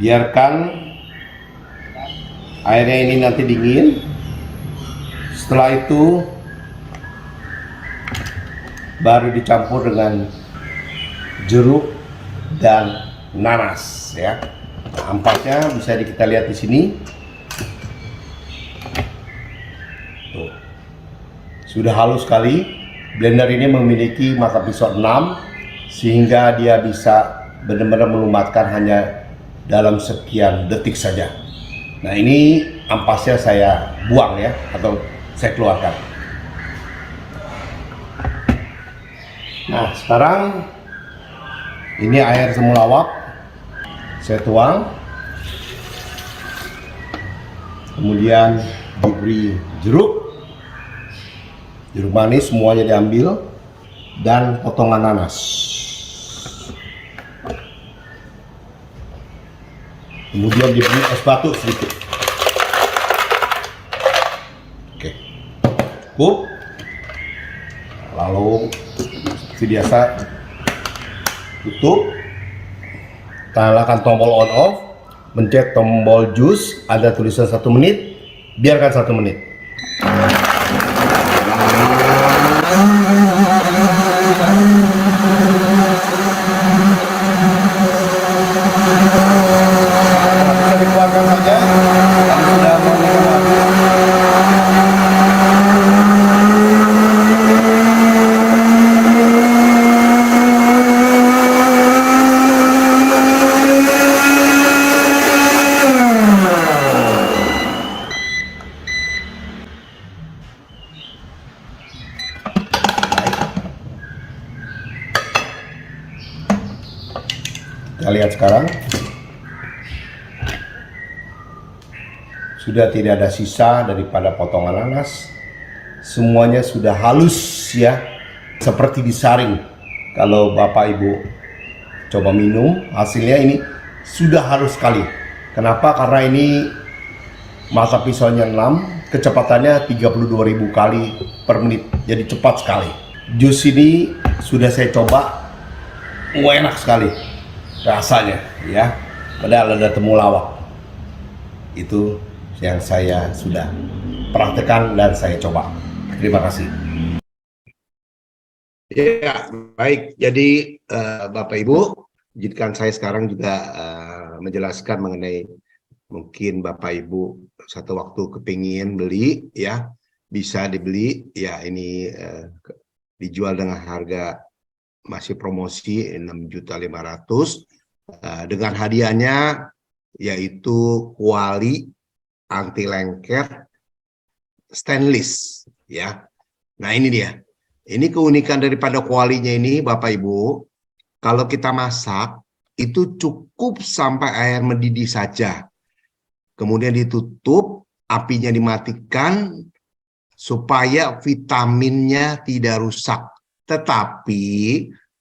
Biarkan airnya ini nanti dingin. Setelah itu baru dicampur dengan jeruk dan nanas, ya. Nah, ampasnya bisa kita lihat di sini. Tuh. Sudah halus sekali. Blender ini memiliki mata pisau 6 sehingga dia bisa benar-benar melumatkan hanya dalam sekian detik saja. Nah, ini ampasnya saya buang ya, atau saya keluarkan. Nah, sekarang ini air semulawak saya tuang, kemudian diberi jeruk manis, semuanya diambil, dan potongan nanas. Kemudian diberi es batu sedikit. Oke, cukup. Lalu seperti biasa tutup, nyalakan tombol on off, mencet tombol jus, ada tulisan 1 menit, biarkan 1 menit. Bisa dikeluarkan saja kalau sudah mau dikeluarkan. Kita lihat sekarang sudah tidak ada sisa daripada potongan nanas, semuanya sudah halus ya, seperti disaring. Kalau Bapak Ibu coba minum, hasilnya ini sudah halus sekali. Kenapa? Karena ini mata pisaunya 6, kecepatannya 32.000 kali per menit, jadi cepat sekali. Jus ini sudah saya coba, enak sekali rasanya ya, padahal ada temulawak. Itu yang saya sudah praktekkan dan saya coba. Terima kasih. Ya, baik. Jadi Bapak Ibu, izinkan saya sekarang juga menjelaskan mengenai mungkin Bapak Ibu satu waktu kepingin beli, ya bisa dibeli. Ya, ini dijual dengan harga masih promosi 6.500.000 dengan hadiahnya yaitu kuali anti lengket stainless ya. Nah, ini dia. Ini keunikan daripada kualinya ini Bapak Ibu. Kalau kita masak itu cukup sampai air mendidih saja. Kemudian ditutup, apinya dimatikan supaya vitaminnya tidak rusak. Tetapi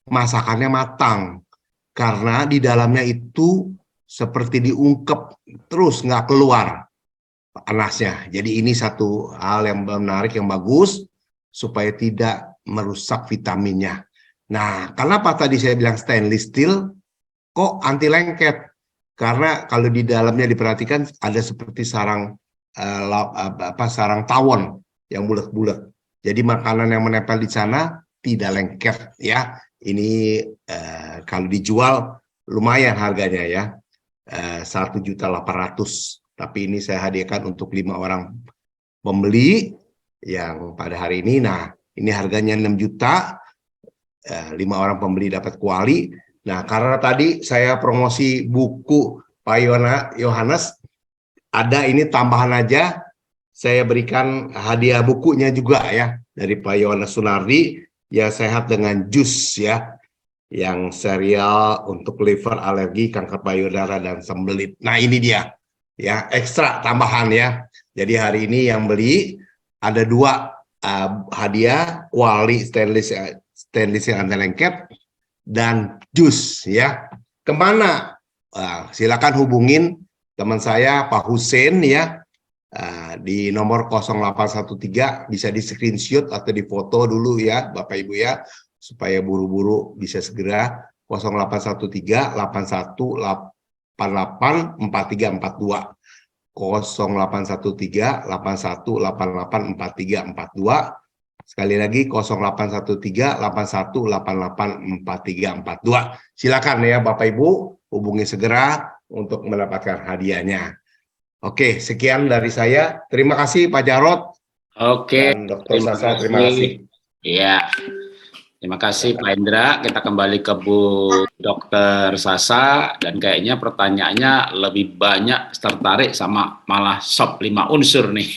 masakannya matang karena di dalamnya itu seperti diungkep terus nggak keluar panasnya. Jadi ini satu hal yang menarik, yang bagus supaya tidak merusak vitaminnya. Nah, kenapa tadi saya bilang stainless steel kok anti lengket? Karena kalau di dalamnya diperhatikan ada seperti sarang sarang tawon yang bulat-bulat. Jadi makanan yang menempel di sana tidak lengket ya. Ini kalau dijual lumayan harganya ya, 1.800.000. Tapi ini saya hadiahkan untuk 5 orang pembeli yang pada hari ini. Nah, ini harganya 6 juta. 5 orang pembeli dapat kuali. Nah, karena tadi saya promosi buku Pak Yohanes, ada ini tambahan aja. Saya berikan hadiah bukunya juga ya dari Pak Yohanes Sunardi, ya sehat dengan jus ya, yang serial untuk liver, alergi, kanker payudara dan sembelit. Nah ini dia ya, ekstra tambahan ya. Jadi hari ini yang beli ada 2 hadiah, kuali stainless yang anti lengket dan jus ya. Kemana? Silakan hubungin teman saya Pak Hussein ya. Di nomor 0813, bisa di screenshot atau di foto dulu ya Bapak Ibu ya, supaya buru-buru bisa segera. 0813 8188 4342, 0813 8188 4342. Sekali lagi 0813 8188 4342. Silakan ya Bapak Ibu, hubungi segera untuk mendapatkan hadiahnya. Oke, sekian dari saya. Terima kasih Pak Jarod. Oke, Dan Dr. Sasa, terima kasih. Iya, terima kasih Pak Indra. Kita kembali ke Bu Dr. Sasa, dan kayaknya pertanyaannya lebih banyak tertarik sama malah sop 5 unsur nih.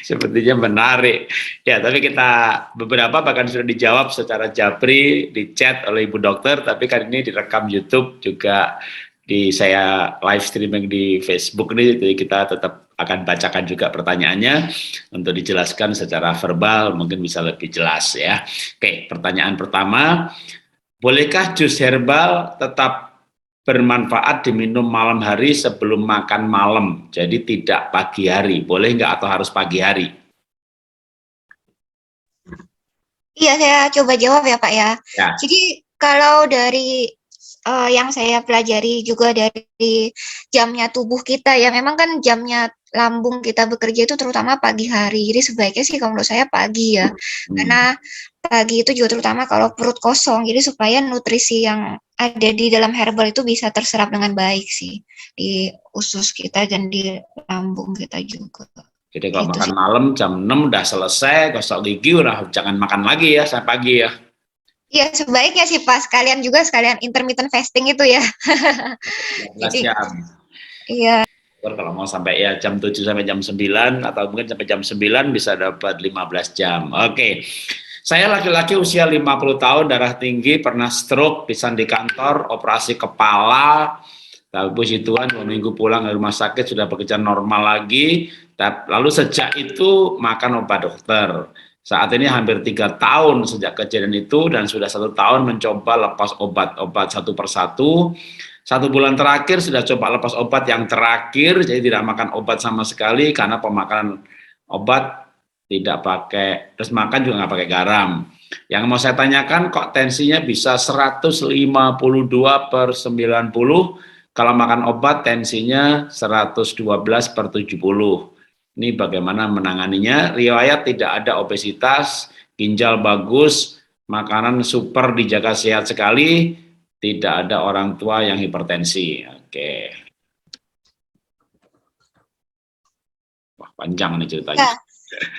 Sepertinya menarik. Ya, tapi kita beberapa bahkan sudah dijawab secara japri di chat oleh Ibu Dokter, tapi kan ini direkam YouTube juga, saya live streaming di Facebook nih, jadi kita tetap akan bacakan juga pertanyaannya untuk dijelaskan secara verbal, mungkin bisa lebih jelas ya. Oke, pertanyaan pertama, bolehkah jus herbal tetap bermanfaat diminum malam hari sebelum makan malam, jadi tidak pagi hari, boleh nggak atau harus pagi hari? Iya, saya coba jawab ya Pak ya. Ya. Jadi kalau dari yang saya pelajari juga dari jamnya tubuh kita ya, memang kan jamnya lambung kita bekerja itu terutama pagi hari. Jadi sebaiknya sih kalau menurut saya pagi ya. Karena pagi itu juga terutama kalau perut kosong. Jadi supaya nutrisi yang ada di dalam herbal itu bisa terserap dengan baik sih di usus kita dan di lambung kita juga. Jadi kalau Gitu makan sih. malam jam 6 udah selesai, gosok gigi, udah jangan makan lagi ya sampai pagi ya. Iya, sebaiknya sih Pak, sekalian intermittent fasting itu ya. 12 Jadi, jam. iya. Kalau mau sampai ya jam 7 sampai jam 9 atau mungkin sampai jam 9 bisa dapat 15 jam. Oke. Saya laki-laki usia 50 tahun, darah tinggi, pernah stroke, pisan di kantor, operasi kepala. Tapi puji Tuhan 2 minggu pulang dari rumah sakit sudah bekerja normal lagi. Lalu sejak itu makan obat dokter. Saat ini hampir 3 tahun sejak kejadian itu dan sudah 1 tahun mencoba lepas obat-obat satu persatu. 1 bulan terakhir sudah coba lepas obat yang terakhir, jadi tidak makan obat sama sekali karena pemakanan obat tidak pakai, terus makan juga nggak pakai garam. Yang mau saya tanyakan, kok tensinya bisa 152/90, kalau makan obat tensinya 112/70. Ini bagaimana menanganinya? Riwayat tidak ada obesitas, ginjal bagus, makanan super dijaga sehat sekali, tidak ada orang tua yang hipertensi. Oke. Wah, panjang nih ceritanya.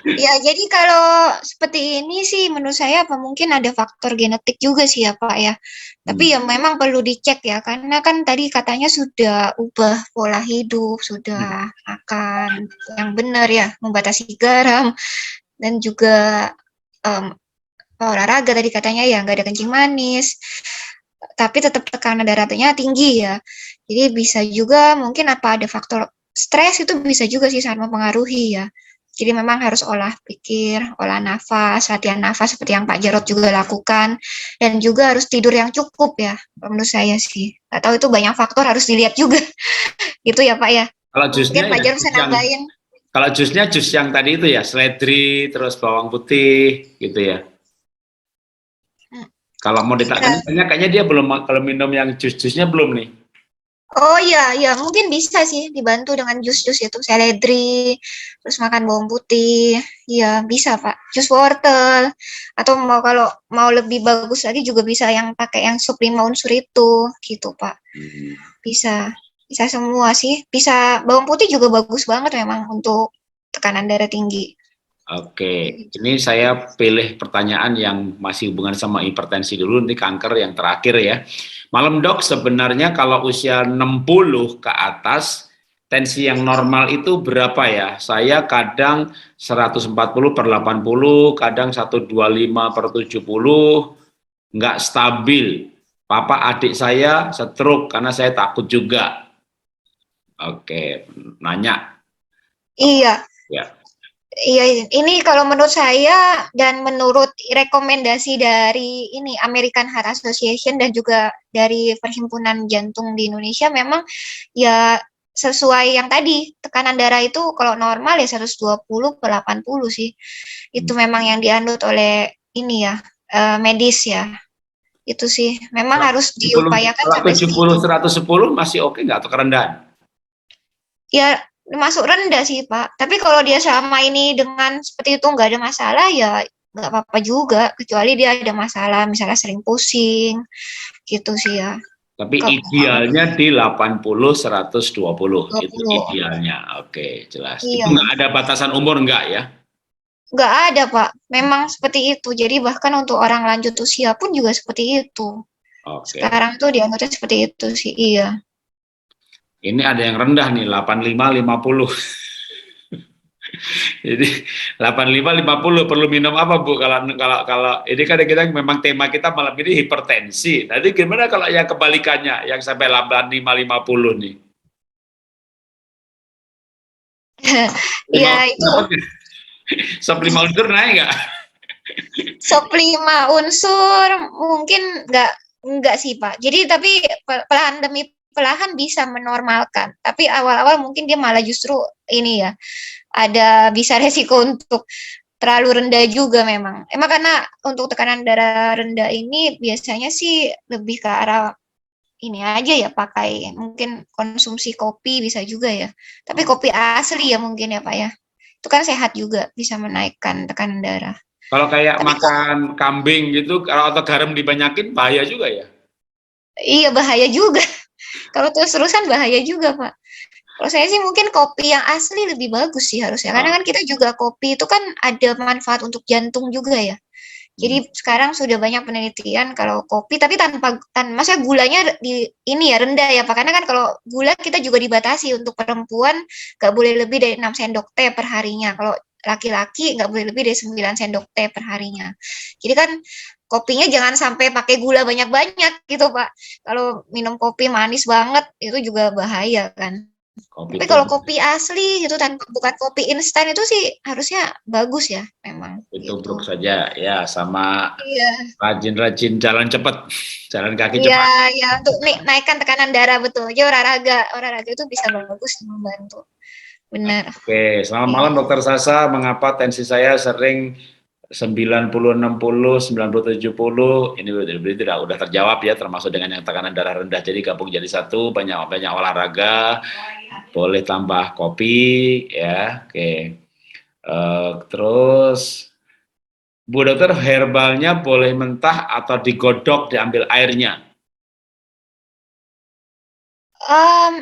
Ya, jadi kalau seperti ini sih menurut saya mungkin ada faktor genetik juga sih ya Pak ya. Tapi ya memang perlu dicek ya, karena kan tadi katanya sudah ubah pola hidup, sudah makan yang benar ya, membatasi garam, dan juga olahraga tadi katanya ya, nggak ada kencing manis, tapi tetap tekanan darahnya tinggi ya. Jadi bisa juga mungkin apa ada faktor stres itu bisa juga sih sangat mempengaruhi ya. Jadi memang harus olah pikir, olah nafas, latihan nafas seperti yang Pak Jarod juga lakukan, dan juga harus tidur yang cukup ya, menurut saya sih. Atau itu banyak faktor harus dilihat juga, gitu ya Pak ya. Kalau jusnya mungkin Pak Jarod bisa nambahin. Kalau jusnya jus yang tadi itu ya, seledri, terus bawang putih, gitu ya. Kalau mau ditanya, kayaknya dia belum, kalau minum yang jus-jusnya belum nih. Oh iya, ya mungkin bisa sih dibantu dengan jus-jus itu, seledri, terus makan bawang putih. Iya, bisa, Pak. Jus wortel. Atau kalau mau lebih bagus lagi juga bisa yang pakai yang sup 5 unsur itu, gitu, Pak. Hmm. Bisa. Bisa semua sih. Bisa bawang putih juga bagus banget memang untuk tekanan darah tinggi. Oke, Gitu. ini saya pilih pertanyaan yang masih hubungan sama hipertensi dulu, nanti kanker yang terakhir ya. Malam dok, sebenarnya kalau usia 60 ke atas, tensi yang normal itu berapa ya? Saya kadang 140 per 80, kadang 125 per 70, nggak stabil. Papa adik saya stroke karena saya takut juga. Oke, nanya. Iya, Ya. iya, ini kalau menurut saya dan menurut rekomendasi dari ini American Heart Association dan juga dari Perhimpunan Jantung di Indonesia memang ya sesuai yang tadi tekanan darah itu kalau normal ya 120 per 80 sih. Itu memang yang dianut oleh ini ya medis ya. Itu sih memang harus 70, diupayakan kalau sampai 70, segitu. 110 masih oke nggak atau kerendahan? Ya masuk rendah sih Pak. Tapi kalau dia selama ini dengan seperti itu nggak ada masalah ya nggak apa-apa juga. Kecuali dia ada masalah, misalnya sering pusing, gitu sih ya. Tapi Kalau idealnya di 80, 120. Itu 20. idealnya. Oke, jelas. Itu Iya, nggak ada batasan umur nggak ya? nggak ada Pak. Memang seperti itu. Jadi bahkan untuk orang lanjut usia pun juga seperti itu. Oke. Sekarang tuh dianggapnya seperti itu sih. Iya. Ini ada yang rendah nih, 85, 50. Jadi 85, 50 perlu minum apa Bu? Kalau ini kan kita memang tema kita malam ini hipertensi. Nanti gimana kalau yang kebalikannya, yang sampai 85, 50 nih? Iya 5 itu dapat nggak? Sop 5 unsur naik nggak? sop 5 unsur mungkin nggak sih Pak. Jadi tapi perlahan demi perlahan bisa menormalkan. Tapi awal-awal mungkin dia malah justru ini ya, ada bisa resiko untuk terlalu rendah juga memang. Emang karena untuk tekanan darah rendah ini biasanya sih lebih ke arah ini aja ya pakai mungkin konsumsi kopi bisa juga ya. Tapi kopi asli ya mungkin ya Pak ya. Itu kan sehat juga bisa menaikkan tekanan darah. Kalau kayak Tapi makan kambing gitu, kalau atau garam dibanyakin bahaya juga ya. iya bahaya juga. Kalau terus-terusan bahaya juga, Pak. Kalau saya sih mungkin kopi yang asli lebih bagus sih harusnya. Karena Ah, kan kita juga kopi itu kan ada manfaat untuk jantung juga ya. hmm. Jadi sekarang sudah banyak penelitian kalau kopi tapi masa gulanya di ini ya rendah ya Pak. Karena kan kalau gula kita juga dibatasi untuk perempuan nggak boleh lebih dari 6 sendok teh per harinya. Kalau laki-laki nggak boleh lebih dari 9 sendok teh per harinya. Jadi kan kopinya jangan sampai pakai gula banyak-banyak gitu Pak. Kalau minum kopi manis banget itu juga bahaya kan. Kopi Tapi kalau tubruk, kopi asli gitu tanpa bukan kopi instan itu sih harusnya bagus ya memang kopi tubruk gitu. saja ya, sama Iya. rajin-rajin jalan cepat, jalan kaki Iya, cepat. ya untuk naikkan tekanan darah betul. Jadi olahraga itu bisa bagus membantu. Benar. Oke, selamat Iya. malam Dokter Sasa. Mengapa tensi saya sering 90, 60, 90, 70? Ini tidak udah terjawab ya, termasuk dengan yang tekanan darah rendah. Jadi gabung jadi satu, banyak-banyak olahraga, boleh tambah kopi, ya. Oke. Terus Bu Dokter, herbalnya boleh mentah atau digodok diambil airnya? Em,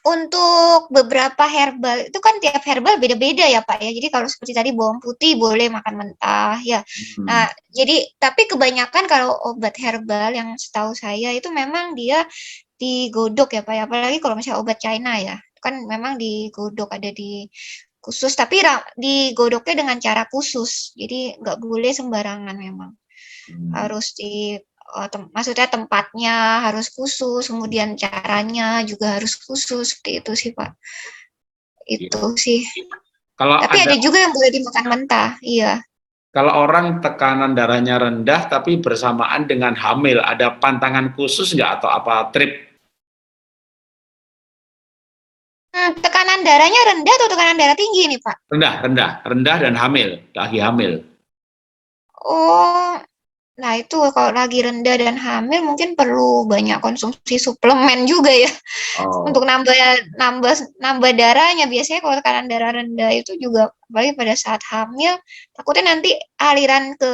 untuk beberapa herbal itu kan tiap herbal beda-beda ya Pak ya. Jadi kalau seperti tadi bawang putih boleh makan mentah ya. Hmm. Nah, jadi tapi kebanyakan kalau obat herbal yang setahu saya itu memang dia digodok ya Pak ya. Apalagi kalau misalnya obat China ya. Itu kan memang digodok ada di khusus tapi digodoknya dengan cara khusus. Jadi nggak boleh sembarangan memang. Hmm. Harus maksudnya tempatnya harus khusus, kemudian caranya juga harus khusus, seperti itu sih Pak. Iya. Itu sih. Kalau Tapi ada ada juga yang boleh dimakan mentah, iya. Kalau orang tekanan darahnya rendah tapi bersamaan dengan hamil, ada pantangan khusus nggak atau apa trip? Tekanan darahnya rendah atau tekanan darah tinggi nih Pak? Rendah, rendah, rendah dan hamil, lagi hamil. Oh, Nah, itu kalau lagi rendah dan hamil mungkin perlu banyak konsumsi suplemen juga ya Oh, untuk nambah nambah nambah darahnya. Biasanya kalau tekanan darah rendah itu juga apalagi pada saat hamil, takutnya nanti aliran ke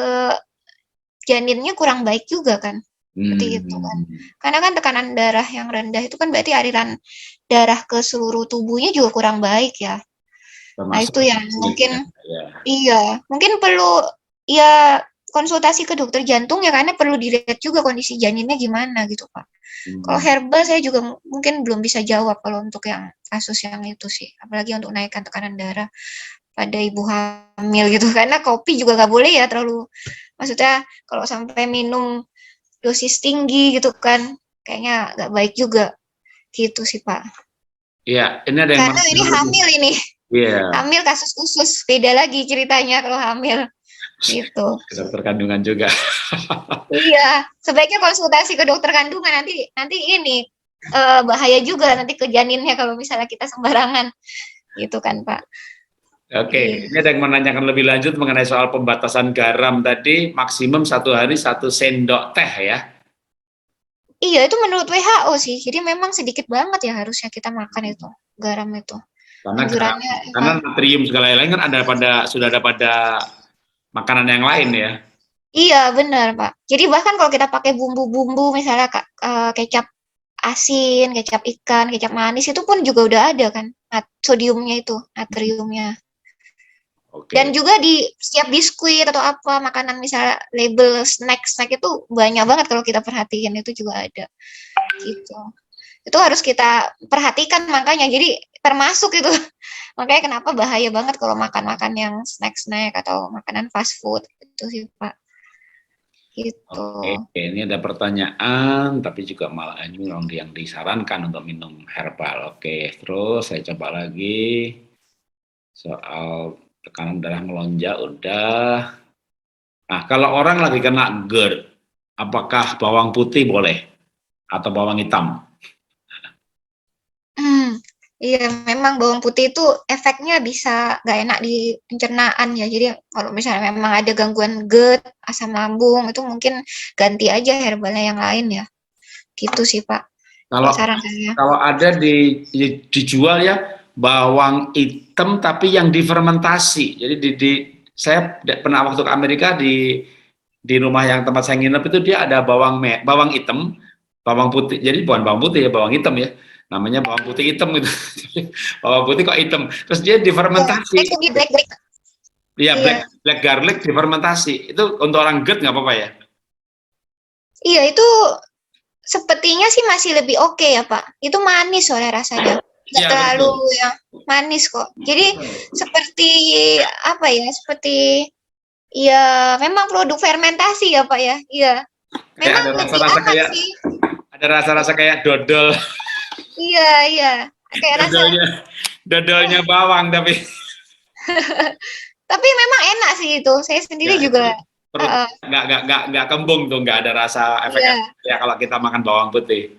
janinnya kurang baik juga kan. Seperti itu kan. hmm, Karena kan tekanan darah yang rendah itu kan berarti aliran darah ke seluruh tubuhnya juga kurang baik ya. Nah, termasuk itu yang ya, mungkin ya. iya, mungkin perlu ya konsultasi ke dokter jantung ya karena perlu dilihat juga kondisi janinnya gimana gitu, Pak. Kalau Hmm. herbal saya juga mungkin belum bisa jawab kalau untuk yang kasus yang itu sih, apalagi untuk naikkan tekanan darah pada ibu hamil gitu, karena kopi juga nggak boleh ya terlalu, maksudnya kalau sampai minum dosis tinggi gitu kan, kayaknya nggak baik juga, gitu sih Pak. Iya, ini ada yang Karena ini menanyakan lagi. hamil ini, Iya, hamil kasus khusus, beda lagi ceritanya kalau hamil, gitu. dokter kandungan juga. Iya, sebaiknya konsultasi ke dokter kandungan nanti nanti ini bahaya juga nanti ke janinnya kalau misalnya kita sembarangan gitu kan Pak. Oke, ini Iya. ada yang menanyakan lebih lanjut mengenai soal pembatasan garam tadi, maksimum 1 hari 1 sendok teh ya. Iya itu menurut WHO sih. Jadi memang sedikit banget ya harusnya kita makan itu garam itu. Karena Anjurannya karena emang. natrium segala yang lain kan ada pada sudah ada pada makanan yang lain ya. Iya benar Pak. Jadi bahkan kalau kita pakai bumbu-bumbu misalnya kecap asin, kecap ikan, kecap manis itu pun juga udah ada kan sodiumnya itu, natriumnya. Dan Oke. juga di setiap biskuit atau apa makanan misalnya label snack-snack itu banyak banget kalau kita perhatiin itu juga ada gitu. Itu harus kita perhatikan makanya. Jadi termasuk itu. Makanya kenapa bahaya banget kalau makan-makan yang snack-snack atau makanan fast food itu sih Pak. Gitu. Oke, ini ada pertanyaan, tapi juga malah ini yang disarankan untuk minum herbal. Oke, terus saya coba lagi soal tekanan darah melonjak udah. Nah, kalau orang lagi kena GERD, apakah bawang putih boleh atau bawang hitam? Hmm, iya memang bawang putih itu efeknya bisa nggak enak di pencernaan ya. Jadi kalau misalnya memang ada gangguan GERD, asam lambung itu mungkin ganti aja herbalnya yang lain ya. Gitu sih Pak. Kalau Kalau saran saya. kalau ada dijual ya bawang hitam tapi yang difermentasi. Jadi saya pernah waktu ke Amerika di rumah yang tempat saya nginep itu dia ada bawang hitam, bawang putih. Jadi bukan bawang putih ya, bawang hitam ya. Namanya bawang putih hitam gitu. Bawang putih kok hitam. Terus dia Iya, difermentasi. itu di black black. Iya, Iya. black garlic difermentasi. Itu untuk orang GERD nggak apa-apa ya? Iya, itu sepertinya sih masih lebih oke ya, Pak. Itu manis soalnya rasanya. Nggak Iya, terlalu betul. yang manis kok. Jadi Betul. seperti apa ya? Seperti ya memang produk fermentasi ya, Pak ya. Iya. Kayak Memang lebih aman sih. ada rasa-rasa kayak dodol. Iya, iya. Kayak rasa Dodolnya dodolnya bawang tapi tapi memang enak sih itu. Saya sendiri ya juga perut uh, nggak kembung tuh, nggak ada rasa efek iya. ya kalau kita makan bawang putih.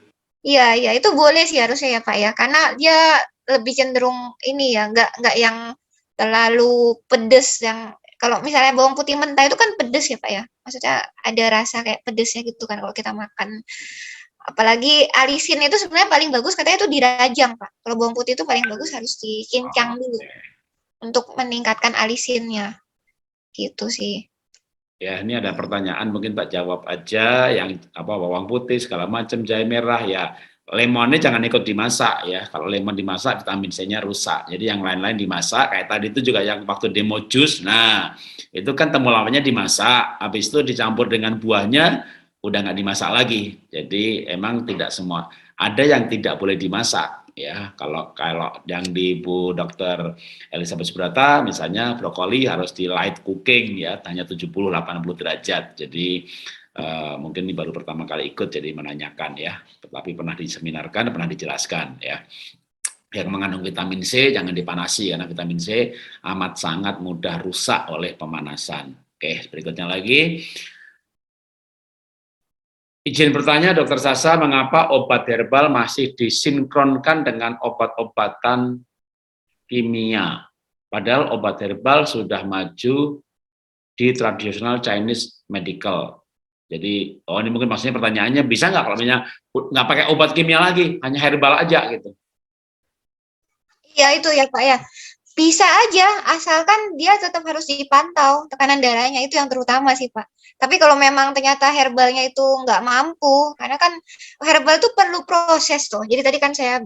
Iya, iya, itu boleh sih harusnya ya Pak ya, karena dia lebih cenderung ini ya, nggak yang terlalu pedes yang kalau misalnya bawang putih mentah itu kan pedes ya Pak ya, maksudnya ada rasa kayak pedesnya gitu kan kalau kita makan. Apalagi alisin itu sebenarnya paling bagus katanya itu dirajang Pak. Kalau bawang putih itu paling bagus harus dicincang dulu untuk meningkatkan alisinnya, gitu sih. Ya, ini ada pertanyaan mungkin Pak jawab aja yang apa bawang putih segala macam jahe merah ya. Lemonnya jangan ikut dimasak ya. Kalau lemon dimasak vitamin C-nya rusak. Jadi yang lain-lain dimasak kayak tadi itu juga yang waktu demo jus. Nah, itu kan temulawaknya dimasak, habis itu dicampur dengan buahnya udah nggak dimasak lagi. Jadi emang tidak semua ada yang tidak boleh dimasak ya. Kalau kalau yang di Bu Dokter Elizabeth Subrata misalnya brokoli harus di light cooking ya, hanya 70-80 derajat. Jadi mungkin ini baru pertama kali ikut jadi menanyakan ya, tetapi pernah diseminarkan, pernah dijelaskan ya. Yang mengandung vitamin C jangan dipanasi karena vitamin C amat sangat mudah rusak oleh pemanasan. Oke, berikutnya lagi. Izin bertanya, Dokter Sasa, mengapa obat herbal masih disinkronkan dengan obat-obatan kimia? Padahal obat herbal sudah maju di tradisional Chinese medical. Jadi, ini mungkin maksudnya pertanyaannya, bisa nggak kalau misalnya nggak pakai obat kimia lagi, hanya herbal aja gitu? Iya itu ya Pak ya. Bisa aja, asalkan dia tetap harus dipantau tekanan darahnya, itu yang terutama sih Pak. Tapi kalau memang ternyata herbalnya itu nggak mampu, karena kan herbal itu perlu proses tuh. Jadi tadi kan saya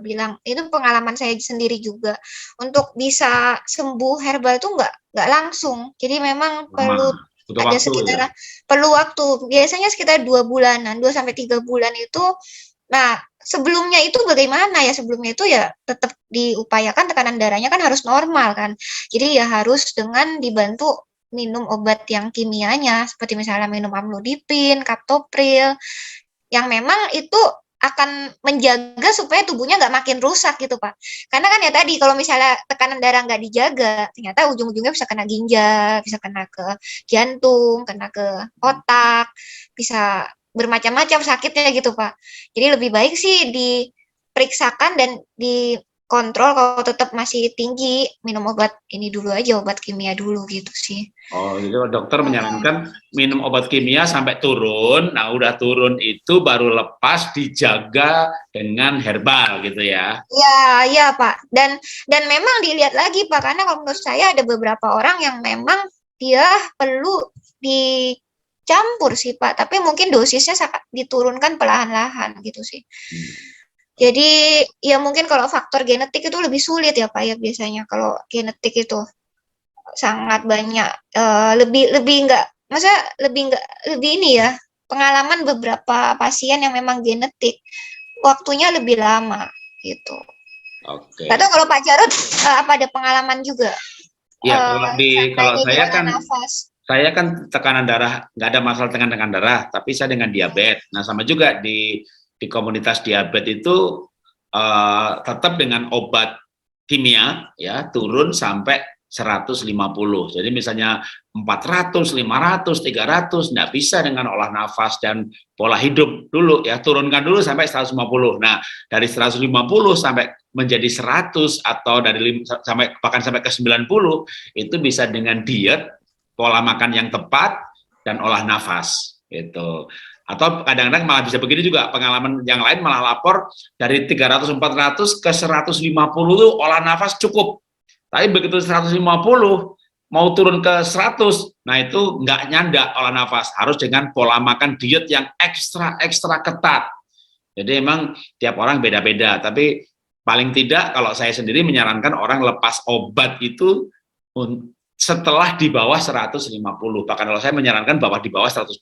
bilang, itu pengalaman saya sendiri juga. Untuk bisa sembuh herbal itu nggak langsung. Jadi memang perlu Butuh ada waktu sekitar ya. perlu waktu. Biasanya sekitar 2 bulanan, 2 sampai 3 bulan itu. Nah, sebelumnya itu bagaimana ya? Sebelumnya itu ya tetap diupayakan tekanan darahnya kan harus normal kan. Jadi ya harus dengan dibantu minum obat yang kimianya, seperti misalnya minum amlodipin, kaptopril, yang memang itu akan menjaga supaya tubuhnya nggak makin rusak gitu Pak. Karena kan ya tadi kalau misalnya tekanan darah nggak dijaga, ternyata ujung-ujungnya bisa kena ginjal, bisa kena ke jantung, kena ke otak, bisa bermacam-macam sakitnya gitu Pak. Jadi lebih baik sih diperiksakan dan dikontrol, kalau tetap masih tinggi, minum obat ini dulu aja, obat kimia dulu gitu sih. Oh, jadi dokter menyarankan minum obat kimia sampai turun. Nah, udah turun itu baru lepas, dijaga dengan herbal gitu ya. Ya, ya Pak. Dan memang dilihat lagi Pak, karena kalau menurut saya ada beberapa orang yang memang dia perlu dicampur sih Pak, tapi mungkin dosisnya diturunkan perlahan-lahan gitu sih. Jadi ya mungkin kalau faktor genetik itu lebih sulit ya Pak ya, biasanya kalau genetik itu sangat banyak lebih ini ya, pengalaman beberapa pasien yang memang genetik waktunya lebih lama gitu. Oke. Atau kalau Pak Jarod apa ada pengalaman juga? Ya, kalau nafas. saya kan tekanan darah, nggak ada masalah tekanan darah, tapi saya dengan diabetes. Nah, sama juga di komunitas diabetes itu tetap dengan obat kimia ya turun sampai 150. Jadi misalnya 400, 500, 300 nggak bisa dengan olah nafas dan pola hidup dulu ya, turunkan dulu sampai 150. Nah, dari 150 sampai menjadi 100 atau dari bahkan sampai ke 90 itu bisa dengan diet, pola makan yang tepat dan olah nafas gitu. Atau kadang-kadang malah bisa begini juga, pengalaman yang lain malah lapor dari 300-400 ke 150 itu olah nafas cukup. Tapi begitu 150 mau turun ke 100, nah itu nggak nyandak olah nafas, harus dengan pola makan diet yang ekstra ketat. Jadi emang tiap orang beda-beda, tapi paling tidak kalau saya sendiri menyarankan orang lepas obat itu setelah di bawah 150, bahkan kalau saya menyarankan bahwa di bawah 120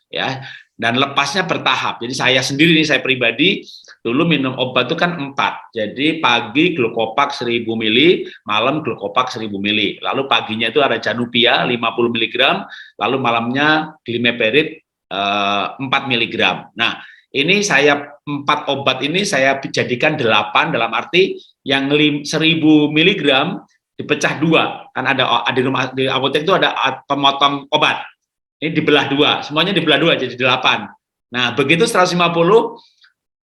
ya, dan lepasnya bertahap. Jadi saya sendiri nih, saya pribadi dulu minum obat itu kan 4, jadi pagi glukopak 1000 mili, malam glukopak 1000 mili, lalu paginya itu ada Janupia 50 mg, lalu malamnya glimepirid 4 mg. Nah, ini saya 4 obat ini saya jadikan 8, dalam arti yang 1000 mg dipecah 2, kan ada di rumah di apotek itu ada pemotong obat, ini dibelah 2, semuanya dibelah 2 jadi 8. Nah, begitu 150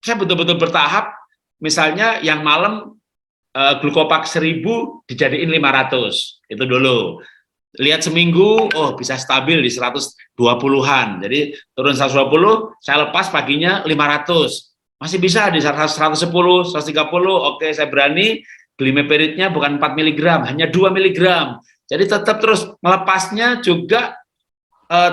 saya betul-betul bertahap, misalnya yang malam glukopak 1000 dijadiin 500, itu dulu. Lihat seminggu, oh bisa stabil di 120-an, jadi turun 120, saya lepas paginya 500, masih bisa di 110, 130, oke saya berani. Glimepiridnya bukan 4 mg, hanya 2 mg. Jadi tetap terus melepasnya juga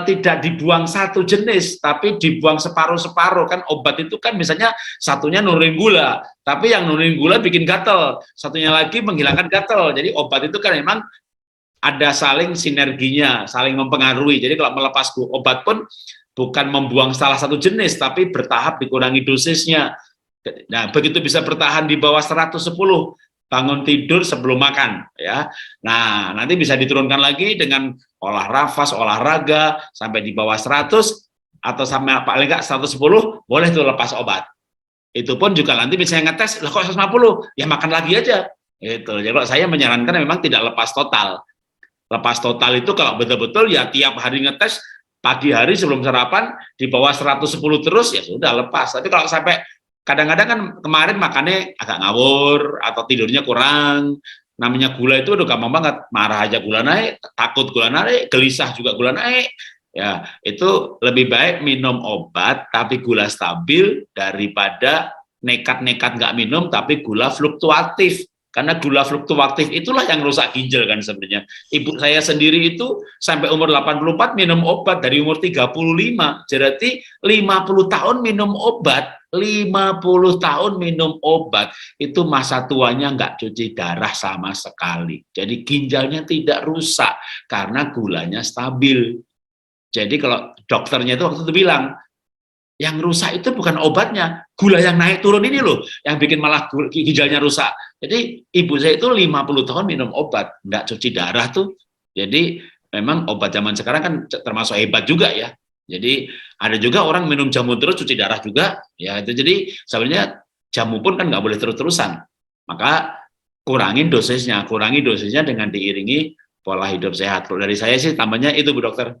tidak dibuang satu jenis, tapi dibuang separuh-separuh. Kan obat itu kan misalnya satunya nurunin gula, tapi yang nurunin gula bikin gatel, satunya lagi menghilangkan gatel. Jadi obat itu kan memang ada saling sinerginya, saling mempengaruhi. Jadi kalau melepas obat pun bukan membuang salah satu jenis, tapi bertahap dikurangi dosisnya. Nah, begitu bisa bertahan di bawah 110, bangun tidur sebelum makan ya. Nah, nanti bisa diturunkan lagi dengan olah nafas, olahraga sampai di bawah 100 atau sampai paling enggak 110 boleh tuh lepas obat. Itu pun juga nanti misalnya ngetes, loh kok 150, ya makan lagi aja. Gitu. Jadi kalau saya menyarankan memang tidak lepas total. Lepas total itu kalau betul-betul ya tiap hari ngetes, pagi hari sebelum sarapan di bawah 110 terus ya sudah lepas. Tapi kalau sampai kadang-kadang kan kemarin makannya agak ngawur atau tidurnya kurang, namanya gula itu udah gampang banget, marah aja gula naik, takut gula naik, gelisah juga gula naik, Ya, itu lebih baik minum obat tapi gula stabil daripada nekat-nekat nggak minum tapi gula fluktuatif. Karena gula fluktuatif itulah yang rusak ginjal kan sebenarnya. Ibu saya sendiri itu sampai umur 84 minum obat dari umur 35. Berarti 50 tahun minum obat. 50 tahun minum obat. Itu masa tuanya nggak cuci darah sama sekali. Jadi ginjalnya tidak rusak karena gulanya stabil. Jadi kalau dokternya itu waktu itu bilang, yang rusak itu bukan obatnya, gula yang naik turun ini loh, yang bikin malah ginjalnya rusak. Jadi ibu saya itu 50 tahun minum obat, nggak cuci darah tuh. Jadi memang obat zaman sekarang kan termasuk hebat juga ya. Jadi ada juga orang minum jamu terus cuci darah juga, ya itu. Jadi sebenarnya jamu pun kan nggak boleh terus-terusan. Maka kurangi dosisnya dengan diiringi pola hidup sehat. Kalau dari saya sih tambahnya itu Bu Dokter.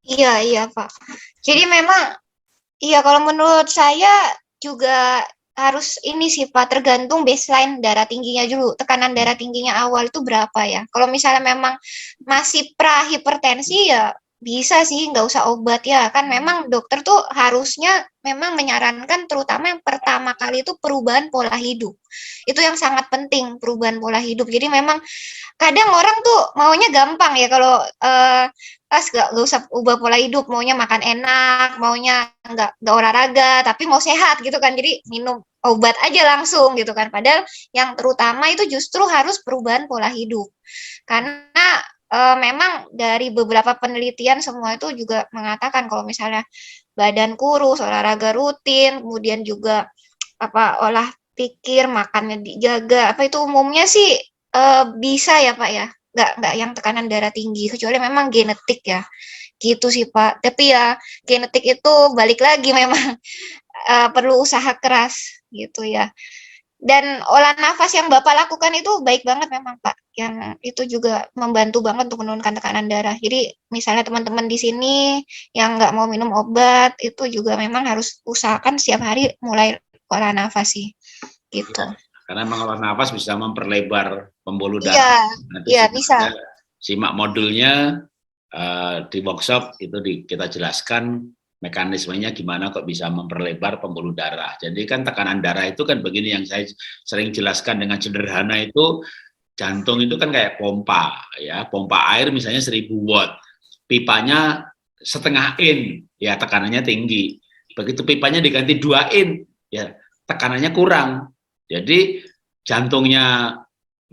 Iya, iya, Pak. Jadi memang, iya kalau menurut saya juga harus ini sih Pak, tergantung baseline darah tingginya dulu. Tekanan darah tingginya awal itu berapa ya? Kalau misalnya memang masih prahipertensi ya bisa sih, nggak usah obat ya. Kan memang dokter tuh harusnya memang menyarankan terutama yang pertama kali itu perubahan pola hidup. Itu yang sangat penting, perubahan pola hidup. Jadi memang kadang orang tuh maunya gampang ya kalau pas gak usah ubah pola hidup, maunya makan enak, maunya nggak olahraga, tapi mau sehat gitu kan, jadi minum obat aja langsung gitu kan. Padahal yang terutama itu justru harus perubahan pola hidup, karena memang dari beberapa penelitian semua itu juga mengatakan kalau misalnya badan kurus, olahraga rutin, kemudian juga apa olah pikir, makannya dijaga, apa itu umumnya sih bisa ya Pak ya, nggak yang tekanan darah tinggi, kecuali memang genetik ya, gitu sih Pak. Tapi ya genetik itu balik lagi memang perlu usaha keras gitu ya. Dan olah nafas yang Bapak lakukan itu baik banget memang Pak, yang itu juga membantu banget untuk menurunkan tekanan darah. Jadi misalnya teman-teman di sini yang nggak mau minum obat, itu juga memang harus usahakan setiap hari mulai olah nafas sih, gitu. Karena mengolah nafas bisa memperlebar pembuluh Iya, darah. Nanti iya bisa. simak modulnya di workshop itu kita jelaskan mekanismenya gimana kok bisa memperlebar pembuluh darah. Jadi kan tekanan darah itu kan begini yang saya sering jelaskan dengan sederhana itu, jantung itu kan kayak pompa ya, pompa air misalnya 1000 watt. Pipanya setengah in, ya tekanannya tinggi. Begitu pipanya diganti 2 in, ya tekanannya kurang. Jadi jantungnya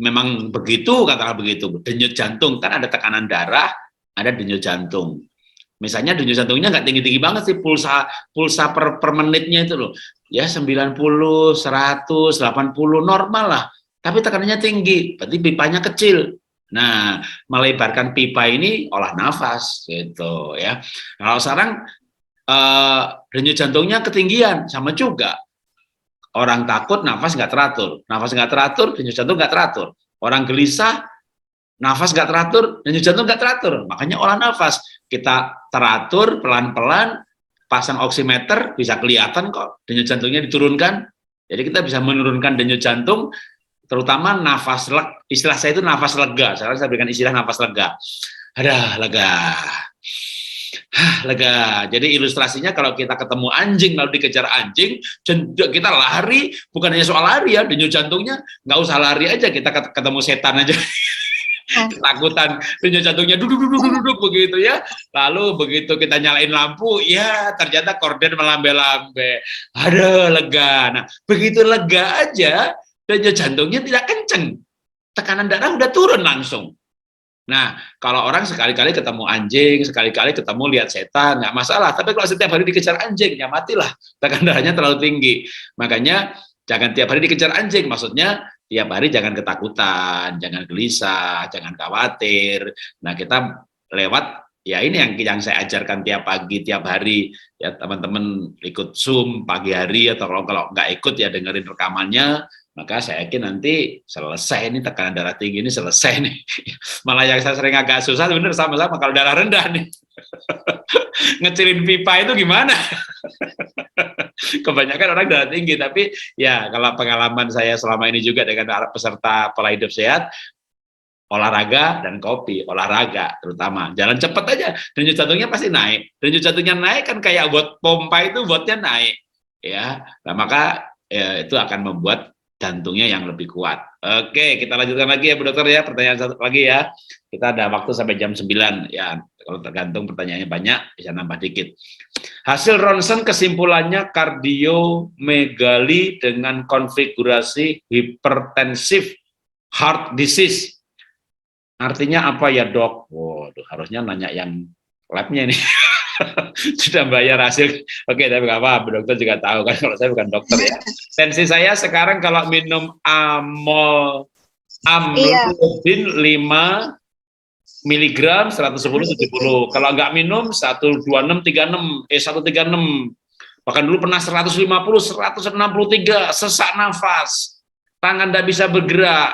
memang begitu, katakanlah begitu, denyut jantung, kan ada tekanan darah, ada denyut jantung. Misalnya denyut jantungnya nggak tinggi-tinggi banget sih, pulsa per menitnya itu loh, ya 90, 100, 80 normal lah, tapi tekanannya tinggi, berarti pipanya kecil. Nah, melebarkan pipa ini olah nafas gitu ya. Kalau sekarang denyut jantungnya ketinggian, sama juga. Orang takut, nafas nggak teratur, denyut jantung nggak teratur. Orang gelisah, nafas nggak teratur, denyut jantung nggak teratur. Makanya olah nafas kita teratur pelan-pelan, pasang oximeter bisa kelihatan kok denyut jantungnya diturunkan. Jadi kita bisa menurunkan denyut jantung, terutama nafas istilah saya itu nafas lega. Sekarang saya berikan istilah nafas lega. Ada lega. Lega. Jadi ilustrasinya kalau kita ketemu anjing lalu dikejar anjing, kita lari, bukan hanya soal lari ya, denyut jantungnya nggak usah lari aja, kita ketemu setan aja. Ketakutan, denyut jantungnya duduk begitu ya. Lalu begitu kita nyalain lampu, ya ternyata korden melambe-lambe. Ada lega. Nah, begitu lega aja, denyut jantungnya tidak kenceng. Tekanan darah udah turun langsung. Nah, kalau orang sekali-kali ketemu anjing, sekali-kali ketemu lihat setan, nggak masalah. Tapi kalau setiap hari dikejar anjing, ya matilah. Tekanan darahnya terlalu tinggi. Makanya jangan tiap hari dikejar anjing. Maksudnya tiap hari jangan ketakutan, jangan gelisah, jangan khawatir. Nah, kita lewat ya ini yang saya ajarkan tiap pagi, tiap hari. Ya teman-teman ikut Zoom pagi hari atau kalau nggak ikut ya dengerin rekamannya. Maka saya yakin nanti selesai nih tekanan darah tinggi ini selesai nih. Malah yang saya sering agak susah bener sama-sama kalau darah rendah nih. Ngecilin pipa itu gimana? Kebanyakan orang darah tinggi, tapi ya kalau pengalaman saya selama ini juga dengan peserta pola hidup sehat, olahraga dan kopi. Olahraga terutama, jalan cepat aja, denyut jantungnya pasti naik. Denyut jantungnya naik kan kayak buat pompa itu botnya naik, ya. Nah, maka itu akan membuat jantungnya yang lebih kuat. Oke, kita lanjutkan lagi ya Bu Dokter ya, pertanyaan satu lagi ya. Kita ada waktu sampai jam 9 ya. Kalau tergantung pertanyaannya banyak, bisa nambah dikit. Hasil ronsen kesimpulannya kardiomegali dengan konfigurasi hipertensif heart disease. Artinya apa ya dok? Waduh, harusnya nanya yang labnya ini. Sudah bayar hasil. Oke, tapi nggak apa-apa, Bu Dokter juga tahu kan kalau saya bukan dokter ya. Tensi saya sekarang kalau minum amlodipin 5 miligram 110/70. Kalau nggak minum 136 bahkan dulu pernah 150 163, sesak nafas, tangan tidak bisa bergerak.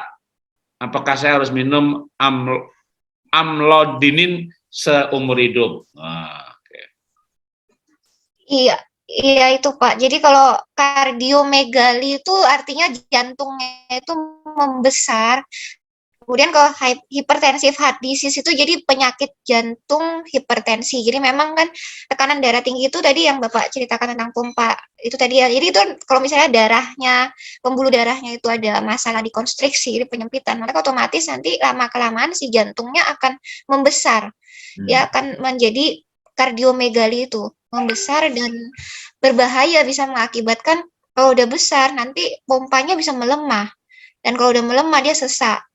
Apakah saya harus minum amlodipin seumur hidup? Iya, iya itu Pak. Jadi kalau kardiomegali itu artinya jantungnya itu membesar. Kemudian kalau hipertensif heart disease itu jadi penyakit jantung hipertensi. Jadi memang kan tekanan darah tinggi itu tadi yang Bapak ceritakan tentang pompa itu tadi ya. Jadi itu kalau misalnya darahnya, pembuluh darahnya itu ada masalah di konstriksi, jadi penyempitan, maka otomatis nanti lama-kelamaan si jantungnya akan membesar. Ya akan menjadi kardiomegali itu membesar dan berbahaya, bisa mengakibatkan kalau udah besar nanti pompanya bisa melemah. Dan kalau udah melemah dia sesak.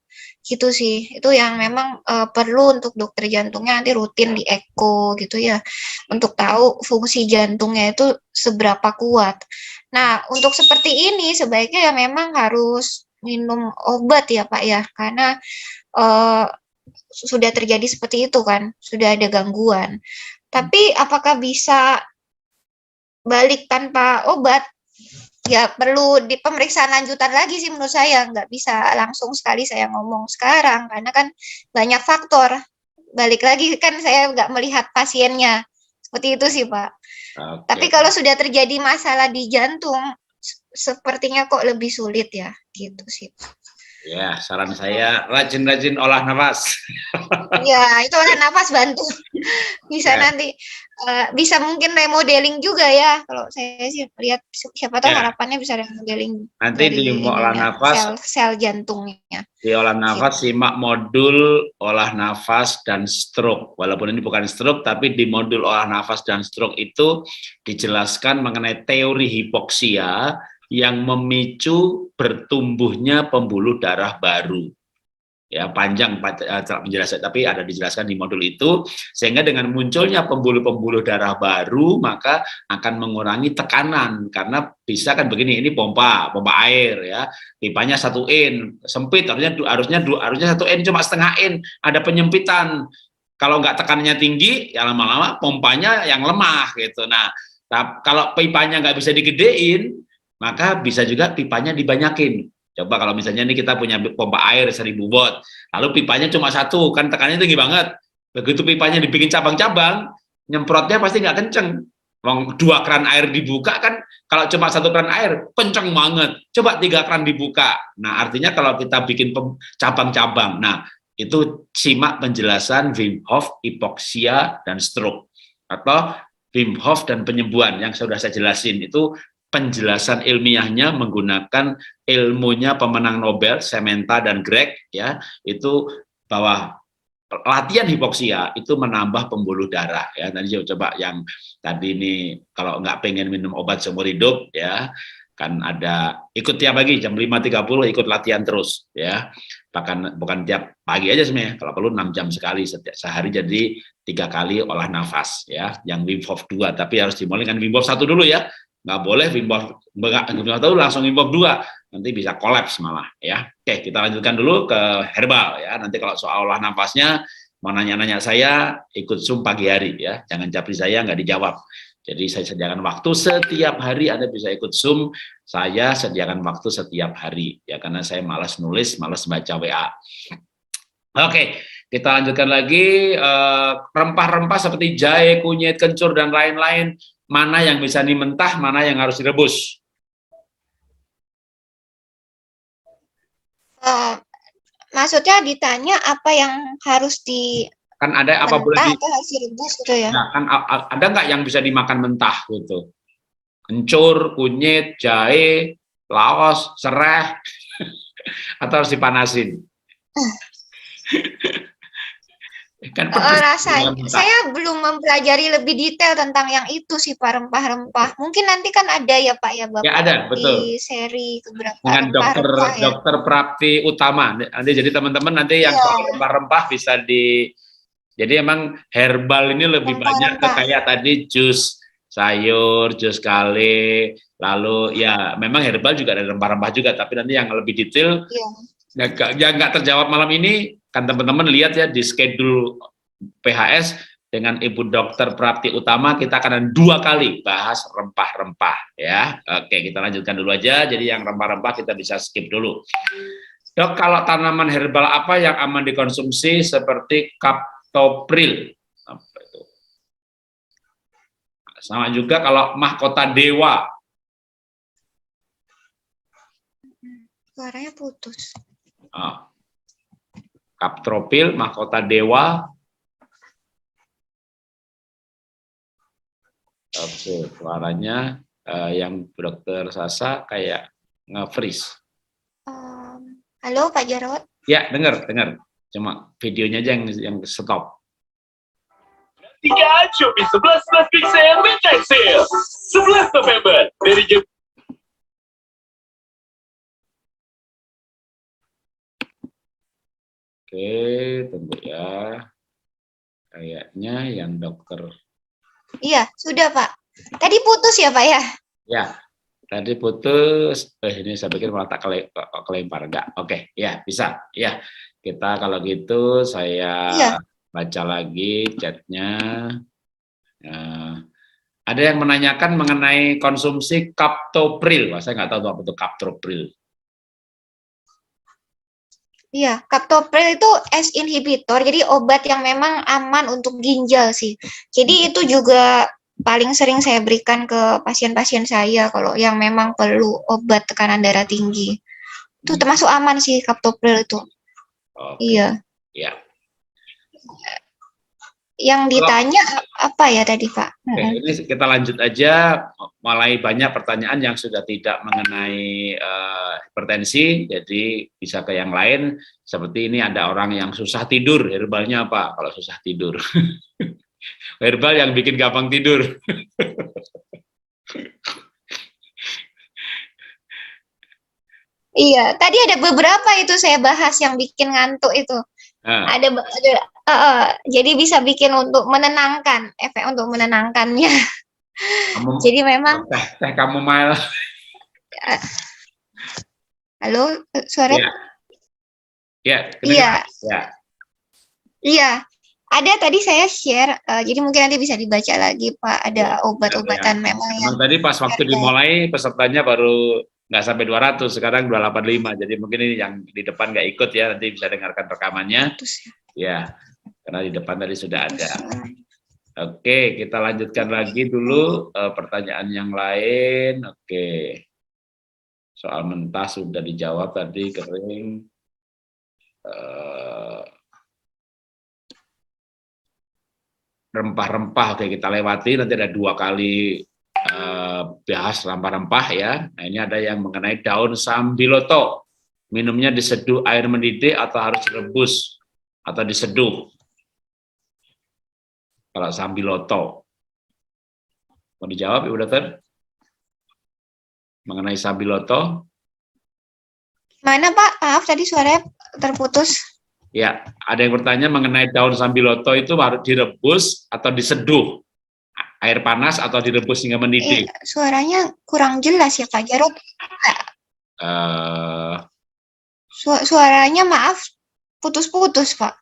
Gitu sih, itu yang memang perlu untuk dokter jantungnya nanti rutin di eko gitu ya, untuk tahu fungsi jantungnya itu seberapa kuat. Nah, untuk seperti ini sebaiknya ya memang harus minum obat ya Pak ya, karena sudah terjadi seperti itu kan, sudah ada gangguan. Tapi apakah bisa balik tanpa obat? Ya perlu di pemeriksaan lanjutan lagi sih menurut saya, nggak bisa langsung sekali saya ngomong sekarang karena kan banyak faktor. Balik lagi kan saya nggak melihat pasiennya, seperti itu sih Pak. Tapi kalau sudah terjadi masalah di jantung, sepertinya kok lebih sulit ya, gitu sih Pak. Ya, saran saya rajin-rajin olah nafas. Ya, itu olah nafas bantu. Bisa nanti bisa mungkin remodeling juga ya. Kalau saya sih lihat siapa tahu harapannya bisa remodeling. Nanti di olah nafas sel jantungnya. Di olah nafas simak modul olah nafas dan stroke. Walaupun ini bukan stroke, tapi di modul olah nafas dan stroke itu dijelaskan mengenai teori hipoksia yang memicu bertumbuhnya pembuluh darah baru. Ya, panjang penjelasan, tapi ada dijelaskan di modul itu, sehingga dengan munculnya pembuluh-pembuluh darah baru maka akan mengurangi tekanan, karena bisa kan begini, ini pompa air ya, pipanya 1 in, sempit, harusnya 1 in, cuma setengah in, ada penyempitan. Kalau nggak tekanannya tinggi, ya lama-lama pompanya yang lemah gitu. Nah, kalau pipanya nggak bisa digedein, maka bisa juga pipanya dibanyakin. Coba kalau misalnya ini kita punya pompa air 1000 watt, lalu pipanya cuma 1, kan tekanannya tinggi banget. Begitu pipanya dibikin cabang-cabang, nyemprotnya pasti nggak kenceng. 2 keran air dibuka kan, kalau cuma 1 keran air, kenceng banget. Coba 3 keran dibuka. Nah, artinya kalau kita bikin cabang-cabang, nah itu simak penjelasan Wim Hof, hipoksia, dan stroke. Atau Wim Hof dan penyembuhan yang sudah saya jelasin, itu penjelasan ilmiahnya menggunakan ilmunya pemenang Nobel Sementa dan Greg ya, itu bahwa latihan hipoksia itu menambah pembuluh darah ya. Tadi coba yang tadi ini kalau nggak pengen minum obat seumur hidup ya, kan ada ikut tiap pagi jam 5.30 ikut latihan terus ya, bahkan bukan tiap pagi aja sebenarnya, kalau perlu 6 jam sekali sehari, jadi 3 kali olah nafas ya, yang Wim Hof 2, tapi harus dimulai dengan Wim Hof 1 dulu ya. Nggak boleh Wim Hof langsung Wim Hof 2, nanti bisa kolaps malah ya. Oke, kita lanjutkan dulu ke herbal ya. Nanti kalau soal olah nafasnya mau nanya-nanya saya, ikut Zoom pagi hari ya, jangan japri saya nggak dijawab. Jadi saya sediakan waktu setiap hari, Anda bisa ikut Zoom, saya sediakan waktu setiap hari ya, karena saya malas nulis, malas baca WA. Oke, kita lanjutkan lagi. Rempah-rempah seperti jahe, kunyit, kencur, dan lain-lain, mana yang bisa mentah, mana yang harus direbus? maksudnya ditanya apa yang harus Kan ada apa boleh mentah atau harus direbus gitu ya? nah, kan ada nggak yang bisa dimakan mentah gitu? Kencur, kunyit, jahe, laos, serai, atau harus dipanasin? Kan pedes Rasanya mentah. saya belum mempelajari lebih detail tentang yang itu sih Pak, rempah-rempah. Mungkin nanti kan ada ya Pak ya Bapak Ya ada, betul. di seri keberapa Dengan rempah-rempah ya. dokter Prapti Utama. Nanti jadi teman-teman nanti yang Iya, soal rempah-rempah bisa jadi emang herbal ini lebih banyak ke rempah-rempah. kayak tadi jus sayur, jus kale, lalu ya memang herbal juga ada rempah-rempah juga, tapi nanti yang lebih detail Iya. yang nggak terjawab malam ini kan teman-teman lihat ya di schedule PHS dengan Ibu Dokter Prapti Utama kita akan 2 kali bahas rempah-rempah ya. Oke, kita lanjutkan dulu aja. Jadi yang rempah-rempah kita bisa skip dulu. Dok, kalau tanaman herbal apa yang aman dikonsumsi seperti kaptopril? Apa itu? Sama juga kalau mahkota dewa. Suaranya putus. Kaptropil, mahkota dewa. Oke, suaranya yang Dokter Sasa kayak nge-freeze. Halo Pak Jarot. Ya, dengar. Cuma videonya aja yang stop. 3 Shopee 11 Big Sale Midnight Sale 11 November dari jam Oke, tunggu ya. Kayaknya yang dokter. Iya, sudah Pak. Tadi putus ya Pak ya? Ya, tadi putus. Ini saya pikir malah tak kelempar. Enggak. Oke, ya bisa. Ya, kita kalau gitu saya baca lagi chatnya. Ada yang menanyakan mengenai konsumsi kaptopril. Wah, saya nggak tahu apa itu kaptopril. Iya, kaptopril itu ACE inhibitor, jadi obat yang memang aman untuk ginjal sih. Jadi itu juga paling sering saya berikan ke pasien-pasien saya kalau yang memang perlu obat tekanan darah tinggi. Itu termasuk aman sih kaptopril itu. Iya. Ya. Yang ditanya apa ya tadi Pak? Oke, ini kita lanjut aja, mulai banyak pertanyaan yang sudah tidak mengenai hipertensi, jadi bisa ke yang lain, seperti ini ada orang yang susah tidur, herbalnya apa kalau susah tidur? Herbal yang bikin gampang tidur. Iya, tadi ada beberapa itu saya bahas yang bikin ngantuk itu. Ada jadi bisa bikin untuk menenangkan, efek untuk menenangkannya. Jadi memang teh chamomile. Halo, suara? Ya. Iya. Iya. Ada tadi saya share, jadi mungkin nanti bisa dibaca lagi Pak, ada obat-obatan memang yang tadi pas waktu dimulai pesertanya baru nggak sampai 200, sekarang 285, jadi mungkin ini yang di depan nggak ikut ya, nanti bisa dengarkan rekamannya. Ya, karena di depan tadi sudah ada. Oke, kita lanjutkan lagi dulu pertanyaan yang lain. Oke, soal mentah sudah dijawab tadi, kering. Rempah-rempah, oke kita lewati, nanti ada 2 kali bahas rempah-rempah ya. Nah ini ada yang mengenai daun sambiloto, minumnya diseduh air mendidih atau harus direbus atau diseduh? Kalau sambiloto, mau dijawab Ibu Dokter? Mengenai sambiloto? Mana Pak? Maaf tadi suaranya terputus. Ya, ada yang bertanya mengenai daun sambiloto itu harus direbus atau diseduh? Air panas atau direbus hingga mendidih? Suaranya kurang jelas ya Pak Jarot. Suaranya maaf putus-putus Pak.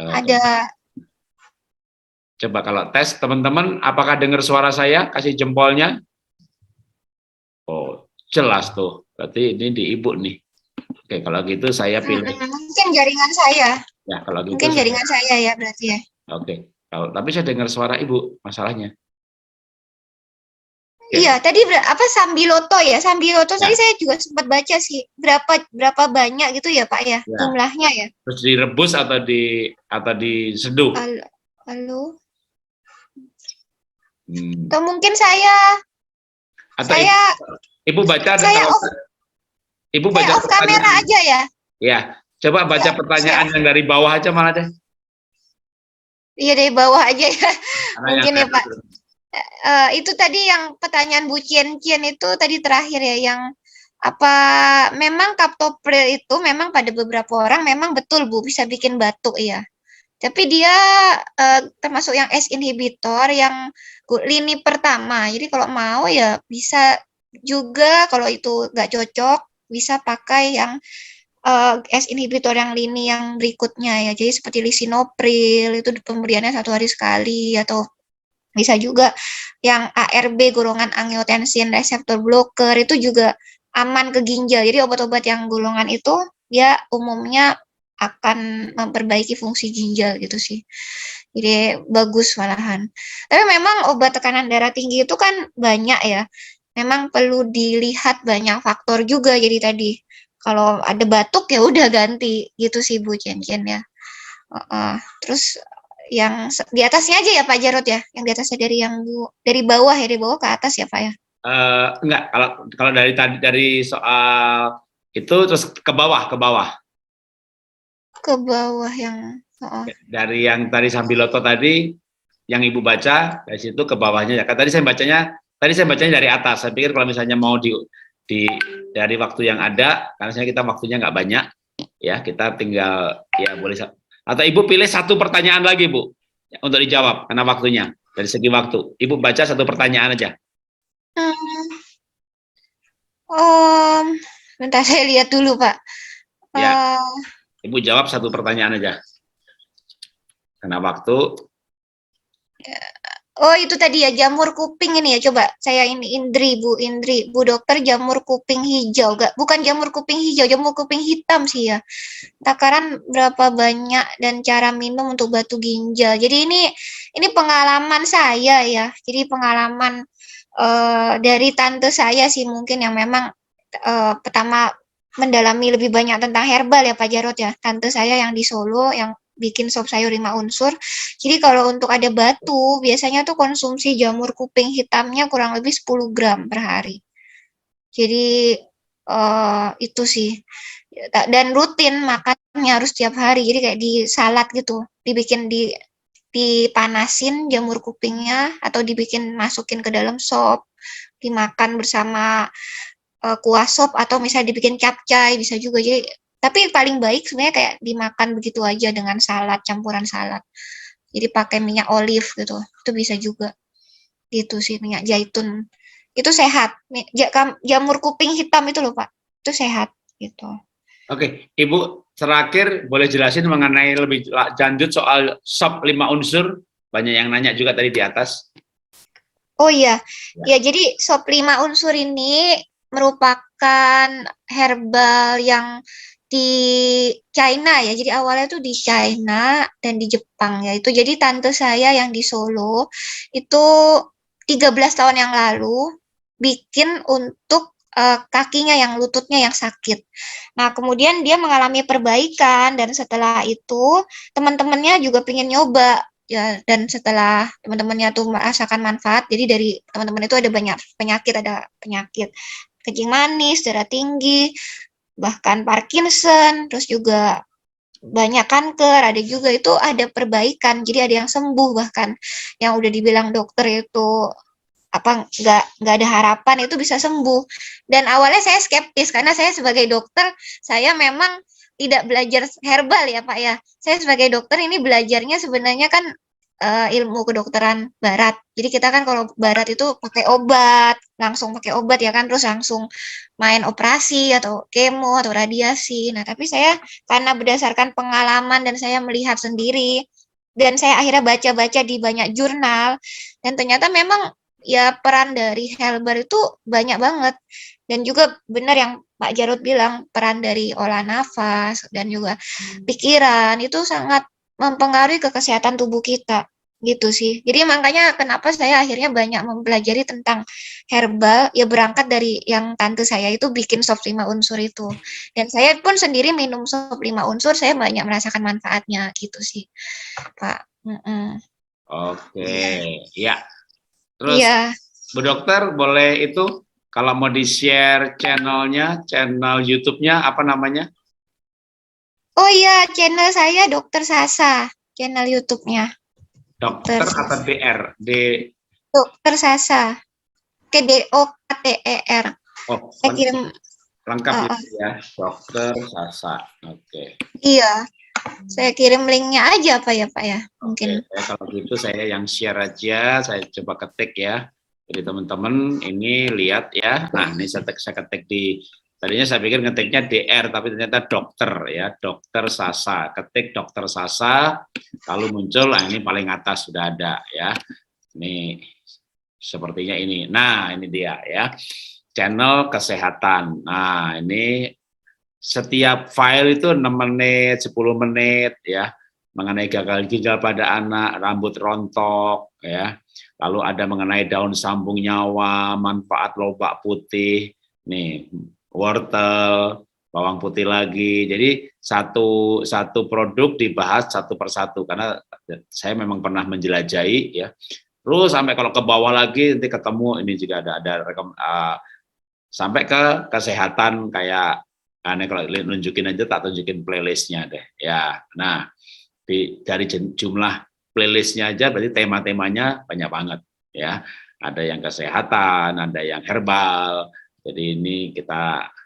Ada. Coba kalau tes teman-teman, apakah dengar suara saya? Kasih jempolnya. Oh, jelas tuh. Berarti ini di Ibu nih. Oke, kalau gitu saya pilih. Mungkin jaringan saya. Ya, kalau gitu. Mungkin jaringan saya ya berarti ya. Oke. Tapi saya dengar suara Ibu, masalahnya. Iya, tadi apa Sambiloto ya? Sambiloto Ya. tadi saya juga sempat baca sih. Berapa banyak gitu ya, Pak ya? Ya. Jumlahnya ya. Terus direbus atau diseduh. Halo. Hmm. Atau mungkin saya Atau ibu baca saya kalau off, ibu saya baca off kamera pertanyaan. aja ya. Ya, coba baca Ya, pertanyaan yang dari bawah aja malah deh. Iya dari bawah aja ya. Karena yang Mungkin ya, saya Pak. Itu tadi yang pertanyaan Bu Cien itu tadi terakhir ya, yang apa memang kaptopril itu memang pada beberapa orang memang betul Bu bisa bikin batuk ya. Tapi dia termasuk yang ACE inhibitor yang lini pertama. Jadi kalau mau ya bisa juga, kalau itu nggak cocok bisa pakai yang ACE inhibitor yang lini yang berikutnya ya. Jadi seperti lisinopril itu pemberiannya 1 hari sekali, atau bisa juga yang ARB golongan angiotensin reseptor blocker itu juga aman ke ginjal. Jadi obat-obat yang golongan itu dia umumnya akan memperbaiki fungsi ginjal gitu sih. Jadi bagus malahan. Tapi memang obat tekanan darah tinggi itu kan banyak ya. Memang perlu dilihat banyak faktor juga. Jadi tadi kalau ada batuk ya udah ganti gitu sih Bu Cien ya. Terus yang di atasnya aja ya Pak Jarot ya, yang di atasnya dari bawah ya, dari bawah ke atas ya Pak ya. Enggak, kalau dari soal itu terus ke bawah. Ke bawah yang Dari yang tadi Sambiloto tadi yang Ibu baca dari situ ke bawahnya ya. Tadi saya bacanya dari atas. Saya pikir kalau misalnya mau di dari waktu yang ada, karena saya kita waktunya nggak banyak ya, kita tinggal ya boleh, atau Ibu pilih satu pertanyaan lagi Bu untuk dijawab karena waktunya dari segi waktu. Ibu baca satu pertanyaan aja. Bentar saya lihat dulu Pak. Ya. Ibu jawab satu pertanyaan aja. Karena waktu. Oh itu tadi ya, jamur kuping ini ya, coba saya ini Indri Bu dokter, jamur kuping hijau, bukan jamur kuping hijau, jamur kuping hitam sih ya. Takaran berapa banyak dan cara minum untuk batu ginjal. Jadi ini pengalaman saya ya. Jadi pengalaman dari tante saya sih mungkin yang memang pertama mendalami lebih banyak tentang herbal ya Pak Jarot ya. Tante saya yang di Solo yang bikin sop sayur 5 unsur. Jadi kalau untuk ada batu, biasanya tuh konsumsi jamur kuping hitamnya kurang lebih 10 gram per hari. Jadi itu sih. Dan rutin makannya harus tiap hari. Jadi kayak di salad gitu, dibikin dipanasin jamur kupingnya atau dibikin masukin ke dalam sop, dimakan bersama kuah sop, atau misalnya dibikin capcay bisa juga. Jadi tapi paling baik sebenarnya kayak dimakan begitu aja dengan salad, campuran salad. Jadi pakai minyak olive gitu, itu bisa juga. Gitu sih, minyak zaitun. Itu sehat. Jamur kuping hitam itu loh Pak, itu sehat gitu. Oke, Ibu terakhir boleh jelasin mengenai lebih lanjut soal sop 5 unsur. Banyak yang nanya juga tadi di atas. Oh iya, ya jadi sop 5 unsur ini merupakan herbal yang di China ya. Jadi awalnya tuh di China dan di Jepang ya. Itu jadi tante saya yang di Solo itu 13 tahun yang lalu bikin untuk kakinya yang lututnya yang sakit. Nah, kemudian dia mengalami perbaikan, dan setelah itu teman-temannya juga pengen nyoba ya, dan setelah teman-temannya tuh merasakan manfaat, jadi dari teman-teman itu ada banyak penyakit kencing manis, darah tinggi, bahkan Parkinson, terus juga banyak kanker, ada juga itu ada perbaikan, jadi ada yang sembuh, bahkan yang udah dibilang dokter itu apa nggak ada harapan itu bisa sembuh. Dan awalnya saya skeptis karena saya sebagai dokter, saya memang tidak belajar herbal ya Pak ya. Saya sebagai dokter ini belajarnya sebenarnya kan ilmu kedokteran barat. Jadi kita kan kalau barat itu pakai obat, langsung pakai obat ya kan, terus langsung main operasi atau kemo atau radiasi. Nah, tapi saya karena berdasarkan pengalaman dan saya melihat sendiri, dan saya akhirnya baca-baca di banyak jurnal, dan ternyata memang ya peran dari herbal itu banyak banget. Dan juga benar yang Pak Jarod bilang, peran dari olah nafas dan juga pikiran itu sangat mempengaruhi ke kesehatan tubuh kita. gitu sih. Jadi makanya kenapa saya akhirnya banyak mempelajari tentang herbal, ya berangkat dari yang tante saya itu bikin sop 5 unsur itu. Dan saya pun sendiri minum sop 5 unsur, saya banyak merasakan manfaatnya gitu sih, Pak. Oke, Iya. ya. Terus Iya. Bu Dokter boleh itu kalau mau di-share channelnya, channel YouTube-nya apa namanya? Oh iya, channel saya Dokter Sasa, channel YouTube-nya. Dokter atau DR? Dokter Sasa. KDOKTER. Oh, Saya kirim. lengkap Uh, itu ya, Dokter Sasa. Oke. iya, saya kirim linknya aja apa ya Pak ya? Mungkin. Oke, kalau gitu saya yang share aja, saya coba ketik ya. Jadi teman-teman ini lihat ya. Nah, ini saya ketik di, tadinya saya pikir ngetiknya DR, tapi ternyata dokter ya, Dokter Sasa. Ketik Dokter Sasa, lalu muncul, nah ini paling atas sudah ada ya. Ini sepertinya ini. Nah, ini dia ya. Channel kesehatan. Nah, ini setiap file itu 6 menit, 10 menit ya, mengenai gagal ginjal pada anak, rambut rontok ya. Lalu ada mengenai daun sambung nyawa, manfaat lobak putih, nih wortel, bawang putih lagi. Jadi satu produk dibahas satu persatu karena saya memang pernah menjelajahi ya. Terus sampai kalau ke bawah lagi nanti ketemu ini juga ada sampai ke kesehatan kayak aneh kalau nunjukin aja tak tunjukin playlistnya deh ya. Nah dari jumlah playlistnya aja berarti tema-temanya banyak banget ya. Ada yang kesehatan, ada yang herbal. Jadi ini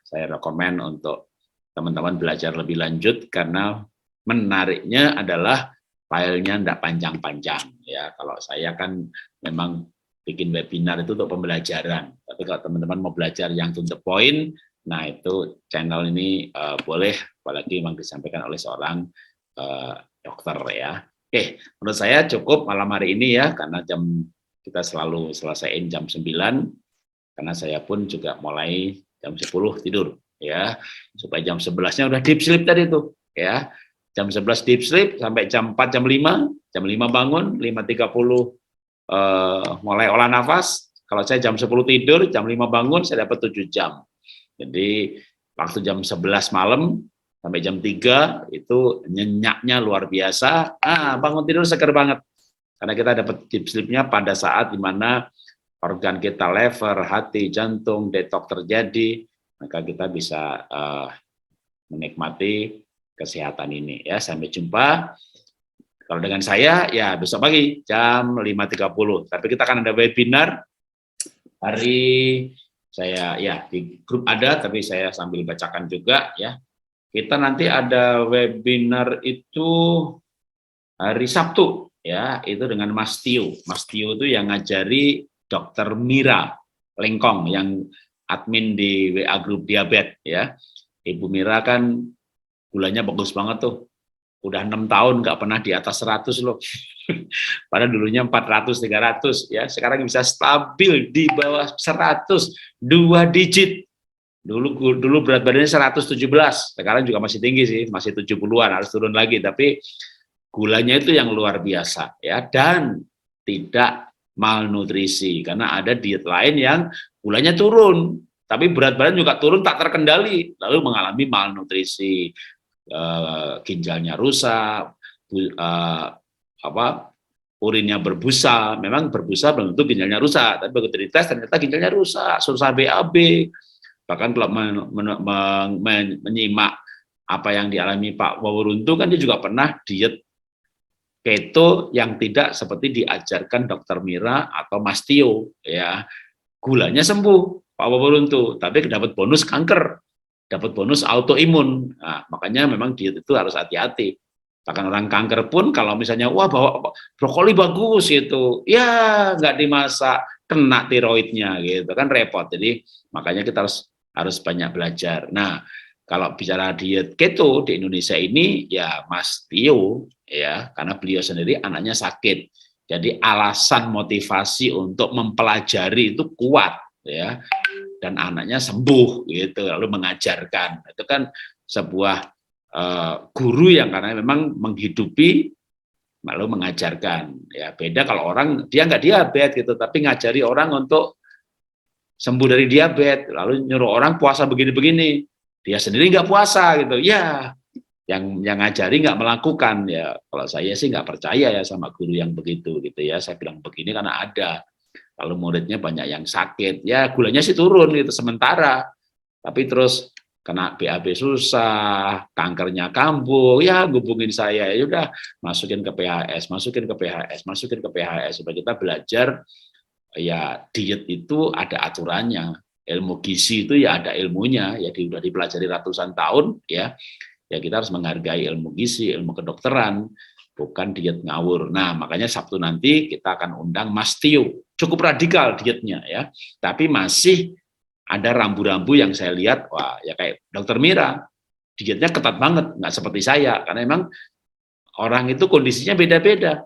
saya rekomen untuk teman-teman belajar lebih lanjut karena menariknya adalah filenya tidak panjang-panjang ya. Kalau saya kan memang bikin webinar itu untuk pembelajaran. Tapi kalau teman-teman mau belajar yang to the point, nah itu channel ini boleh, apalagi memang disampaikan oleh seorang dokter ya. Oke, menurut saya cukup malam hari ini ya, karena kita selalu selesaiin jam 9, karena saya pun juga mulai jam 10 tidur ya, supaya jam 11-nya udah deep sleep tadi tuh ya. Jam 11 deep sleep sampai jam 4, jam 5 bangun, 5.30 mulai olah nafas. Kalau saya jam 10 tidur, jam 5 bangun, saya dapat 7 jam. Jadi waktu jam 11 malam sampai jam 3 itu nyenyaknya luar biasa. Bangun tidur seger banget. Karena kita dapat deep sleep-nya pada saat dimana organ kita, lever, hati, jantung, detok terjadi, maka kita bisa menikmati kesehatan ini. Ya, sampai jumpa. Kalau dengan saya, ya besok pagi jam 5.30. Tapi kita akan ada webinar hari saya ya di grup ada, tapi saya sambil bacakan juga ya. Kita nanti ada webinar itu hari Sabtu ya, itu dengan Mas Tio. Mas Tio itu yang ngajari Dokter Mira Lengkong yang admin di WA grup diabetes ya. Ibu Mira kan gulanya bagus banget tuh. Udah 6 tahun nggak pernah di atas 100 loh. Padahal dulunya 400, 300 ya. Sekarang bisa stabil di bawah 100, 2 digit. Dulu berat badannya 117, sekarang juga masih tinggi sih, masih 70-an, harus turun lagi, tapi gulanya itu yang luar biasa ya, dan tidak malnutrisi karena ada diet lain yang gulanya turun, tapi berat badan juga turun tak terkendali, lalu mengalami malnutrisi, ginjalnya rusak, urinnya berbusa. Memang berbusa belum tentu ginjalnya rusak, tapi begitu dites ternyata ginjalnya rusak, susah BAB. Bahkan kalau menyimak apa yang dialami Pak Wawuruntu, kan dia juga pernah diet keto yang tidak seperti diajarkan Dokter Mira atau Mas Tio ya. Gulanya sembuh Pak Wawuruntu, tapi dapat bonus kanker, dapat bonus autoimun. Nah, makanya memang diet itu harus hati-hati. Bahkan orang kanker pun kalau misalnya wah bawa brokoli bagus gitu, ya nggak dimasak, kena tiroidnya gitu kan, repot. Jadi makanya kita harus banyak belajar. Nah, kalau bicara diet keto di Indonesia ini ya Mas Tio ya, karena beliau sendiri anaknya sakit. Jadi alasan motivasi untuk mempelajari itu kuat ya, dan anaknya sembuh gitu, lalu mengajarkan. Itu kan sebuah guru yang karena memang menghidupi lalu mengajarkan. Ya beda kalau orang dia nggak diabetes gitu, tapi ngajari orang untuk sembuh dari diabetes, lalu nyuruh orang puasa begini-begini, dia sendiri nggak puasa gitu. Ya, yang ngajari nggak melakukan. Ya kalau saya sih nggak percaya ya sama guru yang begitu gitu ya. Saya bilang begini karena ada. Lalu muridnya banyak yang sakit, ya gulanya sih turun gitu sementara, tapi terus kena BAB susah, kankernya kambuh, ya hubungin saya, ya udah masukin ke PHS, masukin ke PHS, masukin ke PHS supaya kita belajar ya diet itu ada aturannya, ilmu gizi itu ya ada ilmunya, ya sudah dipelajari ratusan tahun ya kita harus menghargai ilmu gizi, ilmu kedokteran, bukan diet ngawur. Nah, makanya Sabtu nanti kita akan undang Mas Tio. Cukup radikal dietnya ya, tapi masih ada rambu-rambu yang saya lihat, wah ya kayak Dokter Mira, dietnya ketat banget, nggak seperti saya, karena memang orang itu kondisinya beda-beda.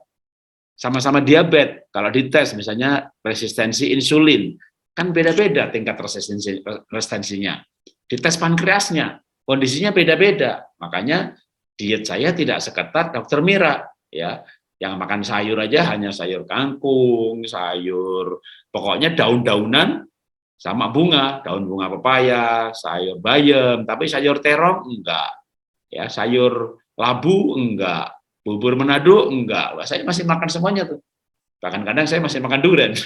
Sama-sama diabetes, kalau dites misalnya resistensi insulin, kan beda-beda tingkat resistensinya. Dites pankreasnya, kondisinya beda-beda. Makanya diet saya tidak seketat Dokter Mira, ya. Yang makan sayur aja hanya sayur kangkung, sayur pokoknya daun-daunan sama bunga, daun bunga pepaya, sayur bayam, tapi sayur terong enggak. Ya, sayur labu enggak, bubur Manado enggak. Wah, saya masih makan semuanya tuh. Bahkan kadang saya masih makan durian.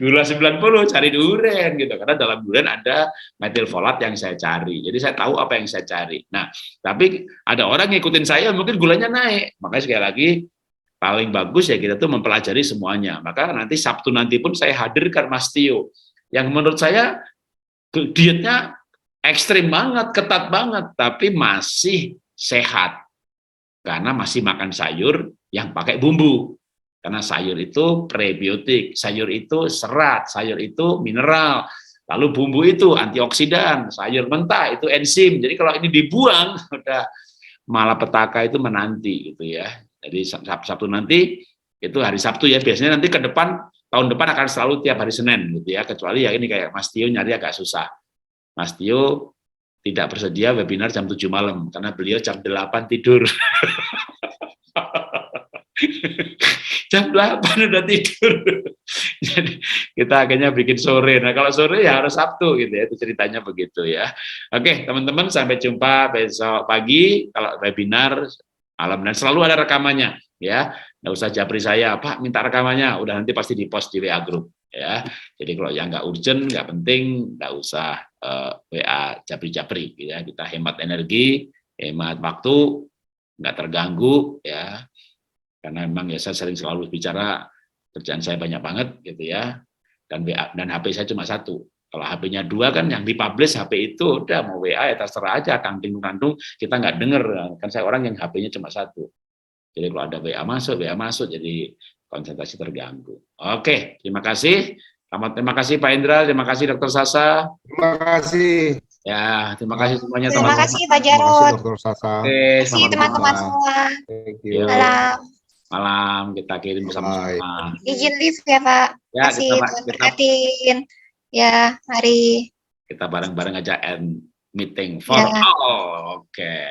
Gula 90 cari durian gitu, karena dalam durian ada metilfolat yang saya cari, jadi saya tahu apa yang saya cari. Nah, tapi ada orang ngikutin saya mungkin gulanya naik, makanya sekali lagi paling bagus ya kita tuh mempelajari semuanya. Maka nanti Sabtu nanti pun saya hadirkan Mas Tio yang menurut saya dietnya ekstrim banget, ketat banget, tapi masih sehat karena masih makan sayur yang pakai bumbu. Karena sayur itu prebiotik, sayur itu serat, sayur itu mineral, lalu bumbu itu antioksidan, sayur mentah itu enzim. Jadi kalau ini dibuang, udah malapetaka itu menanti gitu ya. Jadi Sabtu nanti itu hari Sabtu ya. Biasanya nanti ke depan tahun depan akan selalu tiap hari Senin gitu ya. Kecuali ya ini kayak Mas Tio nyari agak susah. Mas Tio tidak bersedia webinar jam 7 malam karena beliau jam 8 tidur. Jam 8 udah tidur. Jadi kita akhirnya bikin sore. Nah kalau sore ya harus Sabtu gitu ya, itu ceritanya begitu ya. Oke teman-teman, sampai jumpa besok pagi kalau webinar malam, dan selalu ada rekamannya ya. Nggak usah japri saya, Pak minta rekamannya, udah nanti pasti di post di WA group ya. Jadi kalau yang nggak urgent, nggak penting, nggak usah WA japri-japri gitu ya. Kita hemat energi, hemat waktu, nggak terganggu ya. Karena memang ya saya selalu bicara kerjaan saya banyak banget gitu ya, dan HP saya cuma satu. Kalau HP-nya 2 kan yang dipublish HP itu udah mau WA ya terserah aja, kantung-kantung kita nggak denger, kan saya orang yang HP-nya cuma satu. Jadi kalau ada WA masuk, jadi konsentrasi terganggu. Oke, terima kasih. Terima kasih Pak Indra, terima kasih Dr. Sasa. Terima kasih. Ya, terima kasih semuanya Terima teman-teman. kasih Pak Terima kasih Jarod. Dr. Sasa. Oke, Terima kasih selamat teman-teman malam. semua. Thank you. Malam. Malam kita kirim bersama-sama. Izin live ya Pak. Ya, Terima kasih Tuhan berkatin. Ya, mari. kita bareng-bareng aja end meeting for Ya. all. Oke.